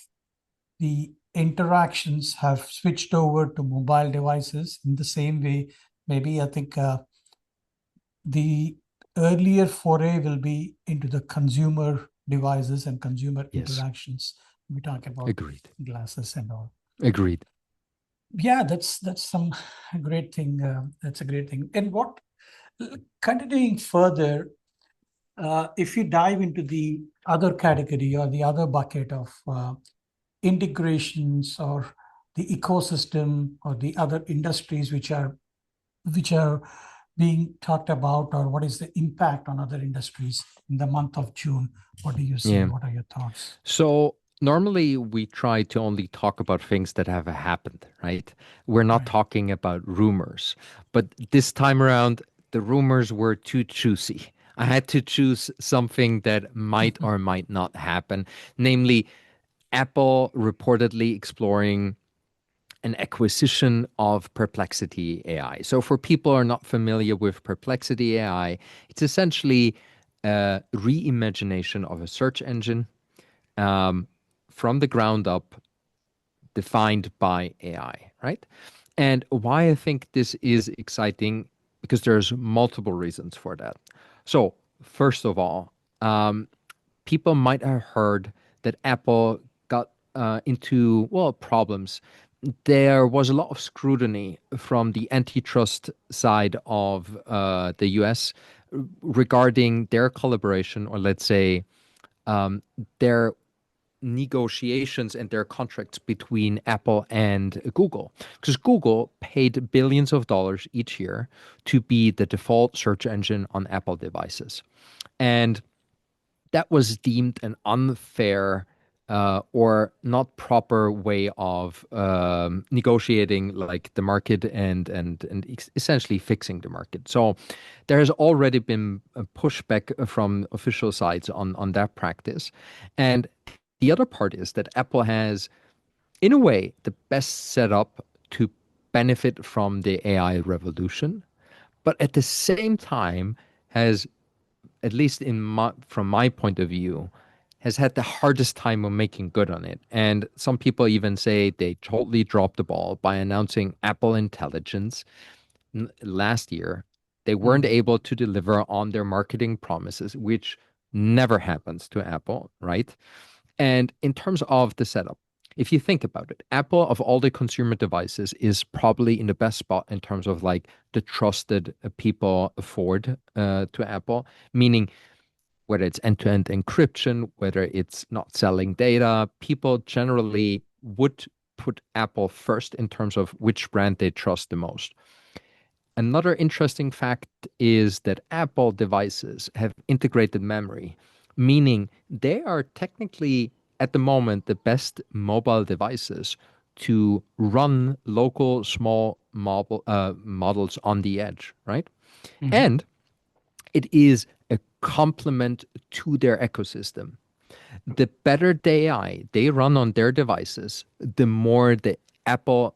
the interactions have switched over to mobile devices in the same way maybe I think the earlier foray will be into the consumer devices and consumer interactions. We talk about glasses and all. Agreed. Yeah, that's some great thing. That's a great thing. And what, continuing further, if you dive into the other category or the other bucket of integrations or the ecosystem or the other industries which are being talked about, or what is the impact on other industries in the month of June? What do you see? Yeah. What are your thoughts? So normally we try to only talk about things that have happened, right? We're not talking about rumors. But this time around, the rumors were too juicy. I had to choose something that might or might not happen, namely Apple reportedly exploring an acquisition of Perplexity AI. So for people who are not familiar with Perplexity AI, it's essentially a reimagination of a search engine from the ground up, defined by AI, right? And why I think this is exciting, because there's multiple reasons for that. So first of all, people might have heard that Apple got into, well, problems. There was a lot of scrutiny from the antitrust side of the US regarding their collaboration, or let's say their negotiations and their contracts between Apple and Google. Because Google paid billions of dollars each year to be the default search engine on Apple devices. And that was deemed an unfair or not proper way of negotiating like the market and essentially fixing the market. So there has already been a pushback from official sides on that practice. And the other part is that Apple has, in a way, the best setup to benefit from the AI revolution, but at the same time has, at least from my point of view, has had the hardest time of making good on it. And some people even say they totally dropped the ball by announcing Apple Intelligence last year. They weren't able to deliver on their marketing promises, which never happens to Apple, right? And in terms of the setup, if you think about it, Apple, of all the consumer devices, is probably in the best spot in terms of like the trusted people afford to Apple, meaning whether it's end-to-end encryption, whether it's not selling data, people generally would put Apple first in terms of which brand they trust the most. Another interesting fact is that Apple devices have integrated memory, meaning they are technically, at the moment, the best mobile devices to run local small models on the edge, right? And it is a complement to their ecosystem. The better the AI they run on their devices, the more the Apple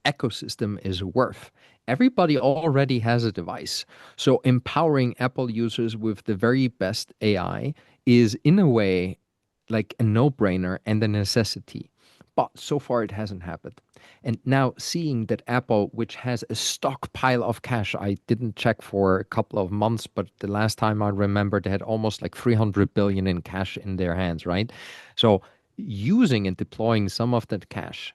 ecosystem is worth. Everybody already has a device. So empowering Apple users with the very best AI is, in a way, like a no-brainer and a necessity. But so far it hasn't happened. And now seeing that Apple, which has a stockpile of cash, I didn't check for a couple of months, but the last time I remember they had almost like 300 billion in cash in their hands, right? So using and deploying some of that cash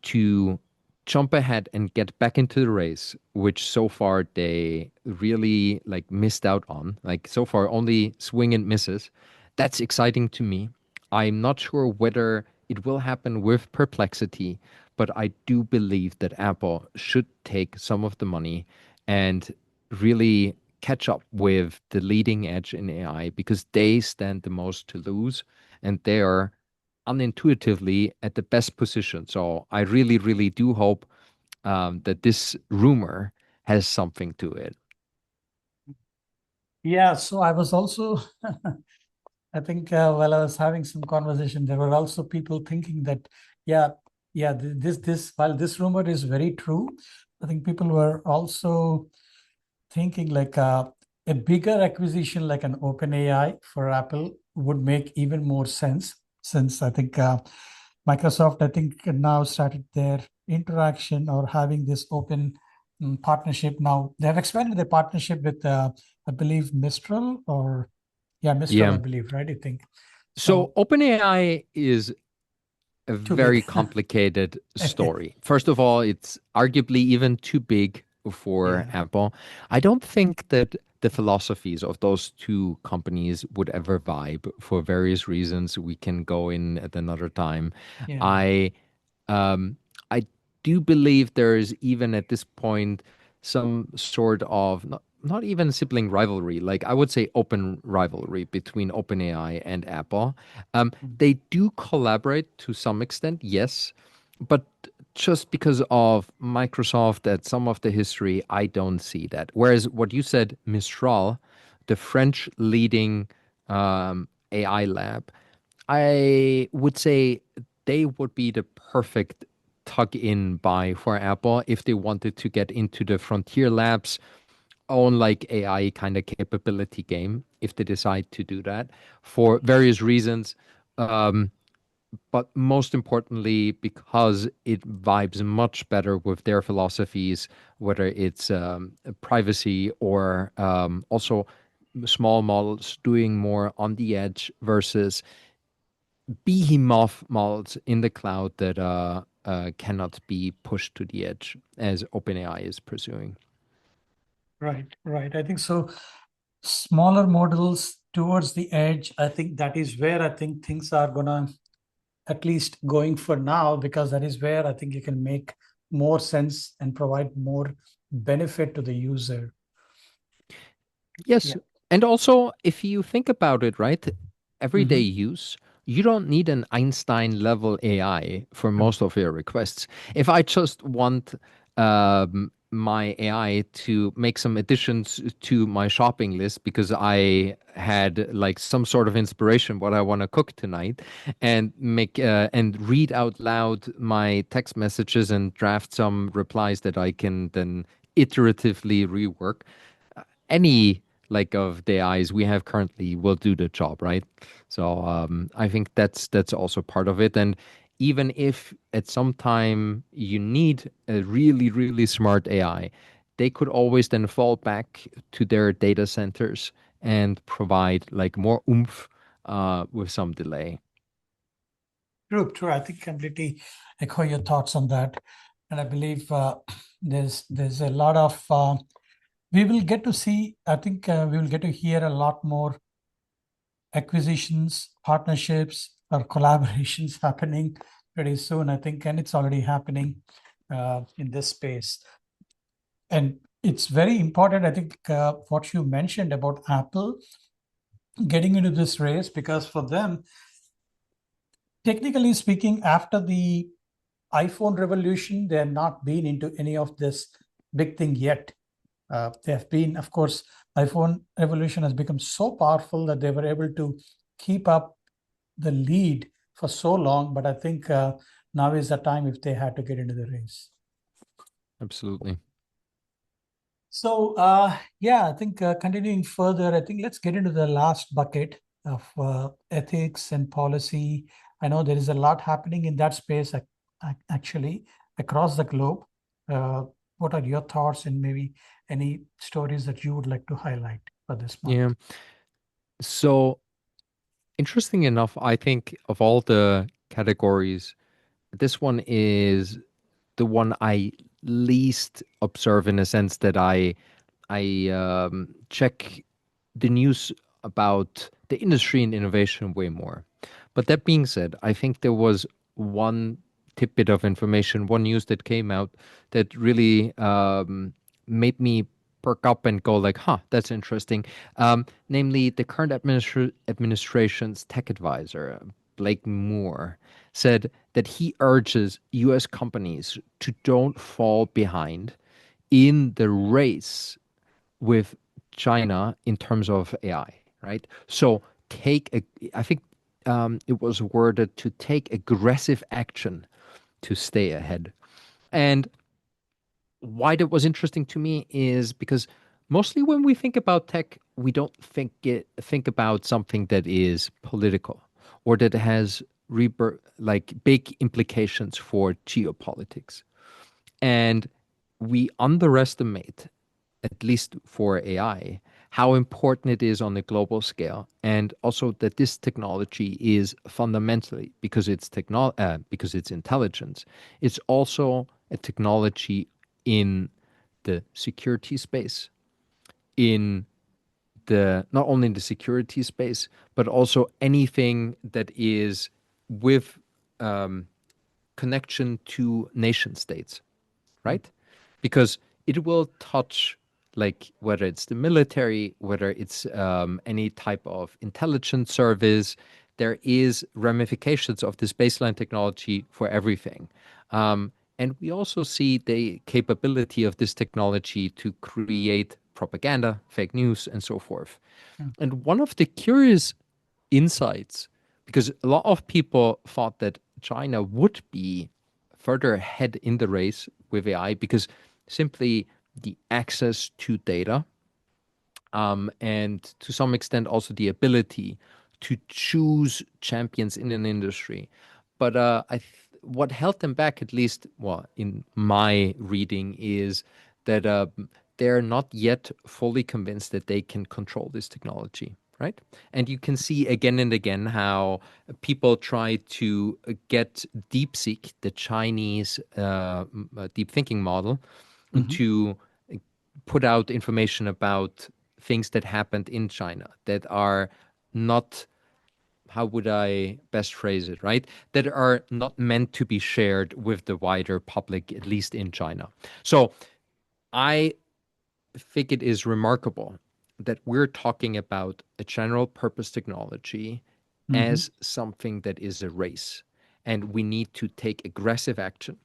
to jump ahead and get back into the race, which so far they really like missed out on. Like so far only swing and misses. That's exciting to me. I'm not sure whether it will happen with Perplexity, but I do believe that Apple should take some of the money and really catch up with the leading edge in AI, because they stand the most to lose and they are unintuitively at the best position. So I really, really do hope that this rumor has something to it. Yeah, so I was also, I think while I was having some conversation, there were also people thinking that, while this rumor is very true, I think people were also thinking like a bigger acquisition like an OpenAI for Apple would make even more sense, since I think Microsoft, I think, now started their interaction or having this open partnership now. They have expanded their partnership with, I believe, Mistral Mistral, I Yeah. believe, right? I think. So OpenAI is a Too very big. complicated story. First of all, it's arguably even too big for Yeah. Apple. I don't think that the philosophies of those two companies would ever vibe for various reasons we can go in at another time. Yeah. I um, I do believe there is even at this point some sort of not even sibling rivalry, like I would say open rivalry between OpenAI and Apple. They do collaborate to some extent, yes, but just because of Microsoft at some of the history, I don't see that. Whereas what you said, Mistral, the French leading AI lab, I would say they would be the perfect tug-in buy for Apple if they wanted to get into the Frontier Labs own like AI kind of capability game if they decide to do that for various reasons. Um, but most importantly, because it vibes much better with their philosophies, whether it's privacy or also small models doing more on the edge versus behemoth models in the cloud that cannot be pushed to the edge as OpenAI is pursuing. Right. I think so. Smaller models towards the edge, I think that is where I think things are gonna at least going for now, because that is where I think you can make more sense and provide more benefit to the user. Yes. Yeah. And also, if you think about it, right, everyday Mhm. use, you don't need an Einstein level AI for most of your requests. If I just want my AI to make some additions to my shopping list because I had like some sort of inspiration what I want to cook tonight, and make and read out loud my text messages and draft some replies that I can then iteratively rework, any like of the eyes we have currently will do the job, right? So I think that's also part of it. And even if at some time you need a really smart AI, they could always then fall back to their data centers and provide like more oomph with some delay. True. I think completely echo your thoughts on that, and I believe there's a lot of we will get to see. I think we will get to hear a lot more acquisitions, partnerships, or collaborations happening pretty soon, I think, and it's already happening in this space. And it's very important, I think, what you mentioned about Apple getting into this race, because for them, technically speaking, after the iPhone revolution, they have not been into any of this big thing yet. They have been, of course, iPhone revolution has become so powerful that they were able to keep up the lead for so long. But I think now is the time if they had to get into the race. Absolutely. So, I think continuing further, I think let's get into the last bucket of ethics and policy. I know there is a lot happening in that space actually across the globe. What are your thoughts and maybe any stories that you would like to highlight for this month? Yeah. So interesting enough, I think of all the categories, this one is the one I least observe in a sense that I check the news about the industry and innovation way more. But that being said, I think there was one tidbit of information, one news that came out that really made me perk up and go like, huh, that's interesting. Namely, the current administration's tech advisor, Blake Moore, said that he urges U.S. companies to don't fall behind in the race with China in terms of AI, right? So I think it was worded to take aggressive action to stay ahead. And why that was interesting to me is because mostly when we think about tech, we don't think about something that is political or that has like big implications for geopolitics. And we underestimate, at least for AI, how important it is on a global scale, and also that this technology is fundamentally, because because it's intelligence, it's also a technology in the security space, in the not only in the security space, but also anything that is with connection to nation states, right? Because it will touch, like, whether it's the military, whether it's any type of intelligence service, there is ramifications of this baseline technology for everything. And we also see the capability of this technology to create propaganda, fake news, and so forth. And one of the curious insights, because a lot of people thought that China would be further ahead in the race with AI because simply the access to data, and to some extent also the ability to choose champions in an industry. But what held them back, at least, well, in my reading, is that they're not yet fully convinced that they can control this technology, right? And you can see again and again how people try to get DeepSeek, the Chinese deep thinking model, to put out information about things that happened in China that are not, how would I best phrase it, right? That are not meant to be shared with the wider public, at least in China. So I think it is remarkable that we're talking about a general purpose technology as something that is a race, and we need to take aggressive action,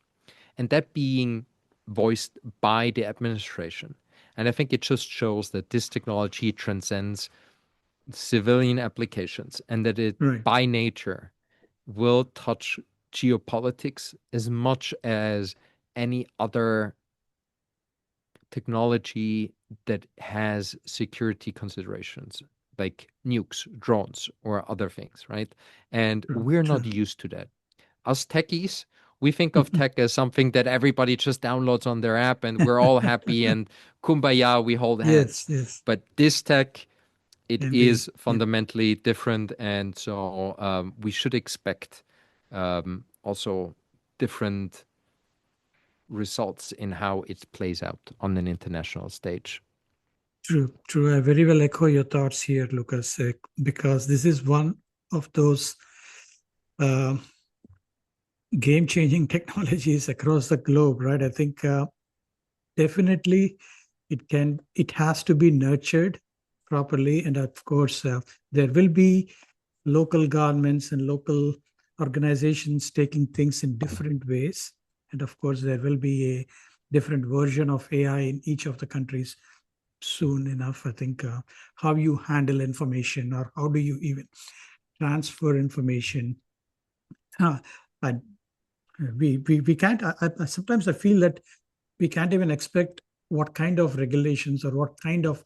and that being voiced by the administration. And I think it just shows that this technology transcends civilian applications and that it, Right. by nature, will touch geopolitics as much as any other technology that has security considerations, like nukes, drones, or other things, right? And we're not used to that. Us techies, we think of tech as something that everybody just downloads on their app and we're all happy and kumbaya, we hold hands. Yes. But this tech, it Can be. is fundamentally different. And so we should expect also different results in how it plays out on an international stage. True. I very well echo your thoughts here, Lucas, because this is one of those game-changing technologies across the globe, right? I think definitely it has to be nurtured properly, and of course, there will be local governments and local organizations taking things in different ways, and of course, there will be a different version of AI in each of the countries soon enough. I think how you handle information or how do you even transfer information. I, we can't. Sometimes I feel that we can't even expect what kind of regulations or what kind of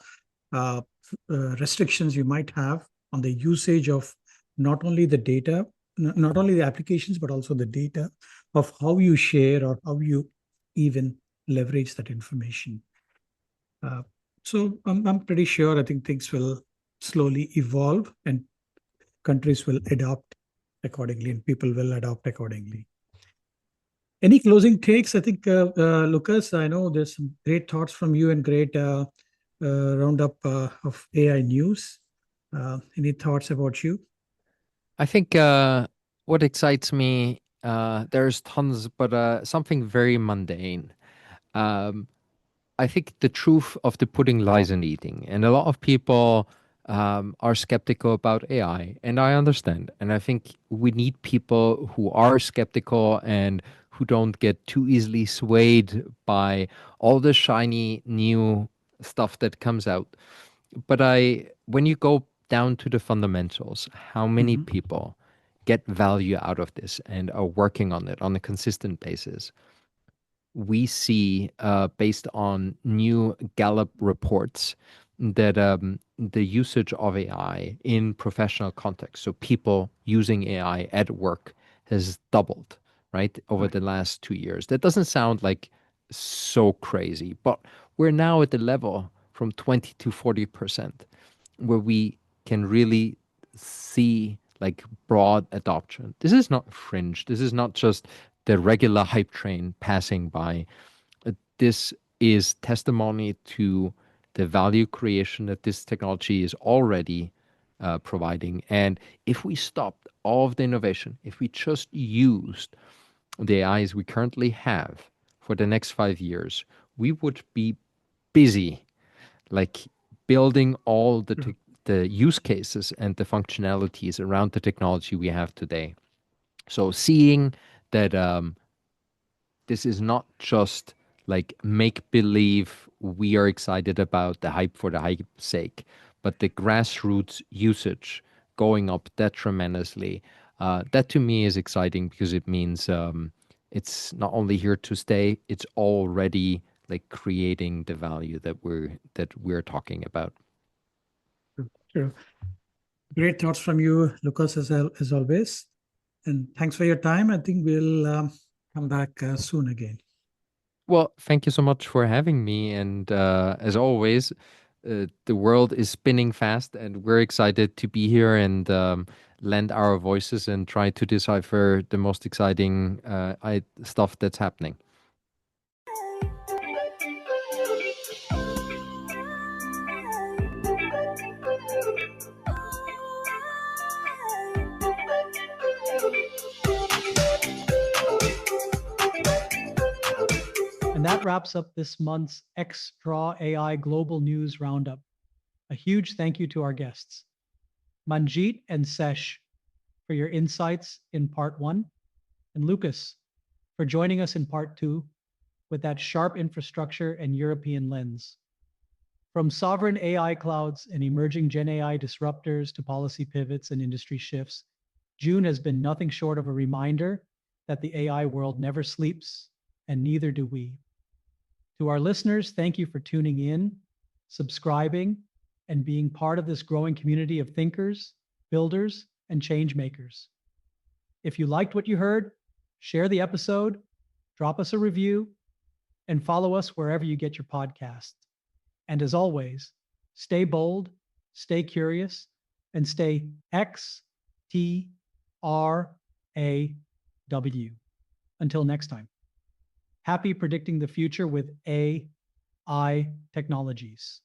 restrictions you might have on the usage of not only the data, not only the applications, but also the data of how you share or how you even leverage that information. So I'm pretty sure I think things will slowly evolve and countries will adopt accordingly and people will adopt accordingly. Any closing takes? I think, Lucas, I know there's some great thoughts from you and great roundup of AI news. Any thoughts about you? I think what excites me, there's tons, but something very mundane. I think the truth of the pudding lies in eating. And a lot of people are skeptical about AI. And I understand. And I think we need people who are skeptical and who don't get too easily swayed by all the shiny new stuff that comes out. But when you go down to the fundamentals, how many people get value out of this and are working on it on a consistent basis? We see, based on new Gallup reports, that the usage of AI in professional context, so people using AI at work, has doubled, right, over the last 2 years. That doesn't sound like so crazy. But we're now at the level from 20 to 40% where we can really see like broad adoption. This is not fringe. This is not just the regular hype train passing by. This is testimony to the value creation that this technology is already providing. And if we stopped all of the innovation, if we just used the AIs we currently have for the next 5 years, we would be busy like building all the use cases and the functionalities around the technology we have today. So seeing that this is not just like make believe we are excited about the hype for the hype's sake, but the grassroots usage going up that tremendously. That to me is exciting because it means it's not only here to stay, it's already like creating the value that we're talking about. True. Great thoughts from you, Lucas, as always. And thanks for your time. I think we'll come back soon again. Well, thank you so much for having me. And as always, the world is spinning fast, and we're excited to be here and lend our voices and try to decipher the most exciting stuff that's happening. And that wraps up this month's XTraw AI Global News Roundup. A huge thank you to our guests, Manjeet and Sesh, for your insights in part 1, and Lucas for joining us in part 2 with that sharp infrastructure and European lens. From sovereign AI clouds and emerging GenAI disruptors to policy pivots and industry shifts, June has been nothing short of a reminder that the AI world never sleeps, and neither do we. To our listeners, thank you for tuning in, subscribing, and being part of this growing community of thinkers, builders, and change makers. If you liked what you heard, share the episode, drop us a review, and follow us wherever you get your podcast. And as always, stay bold, stay curious, and stay XTRAW. Until next time. Happy predicting the future with AI technologies.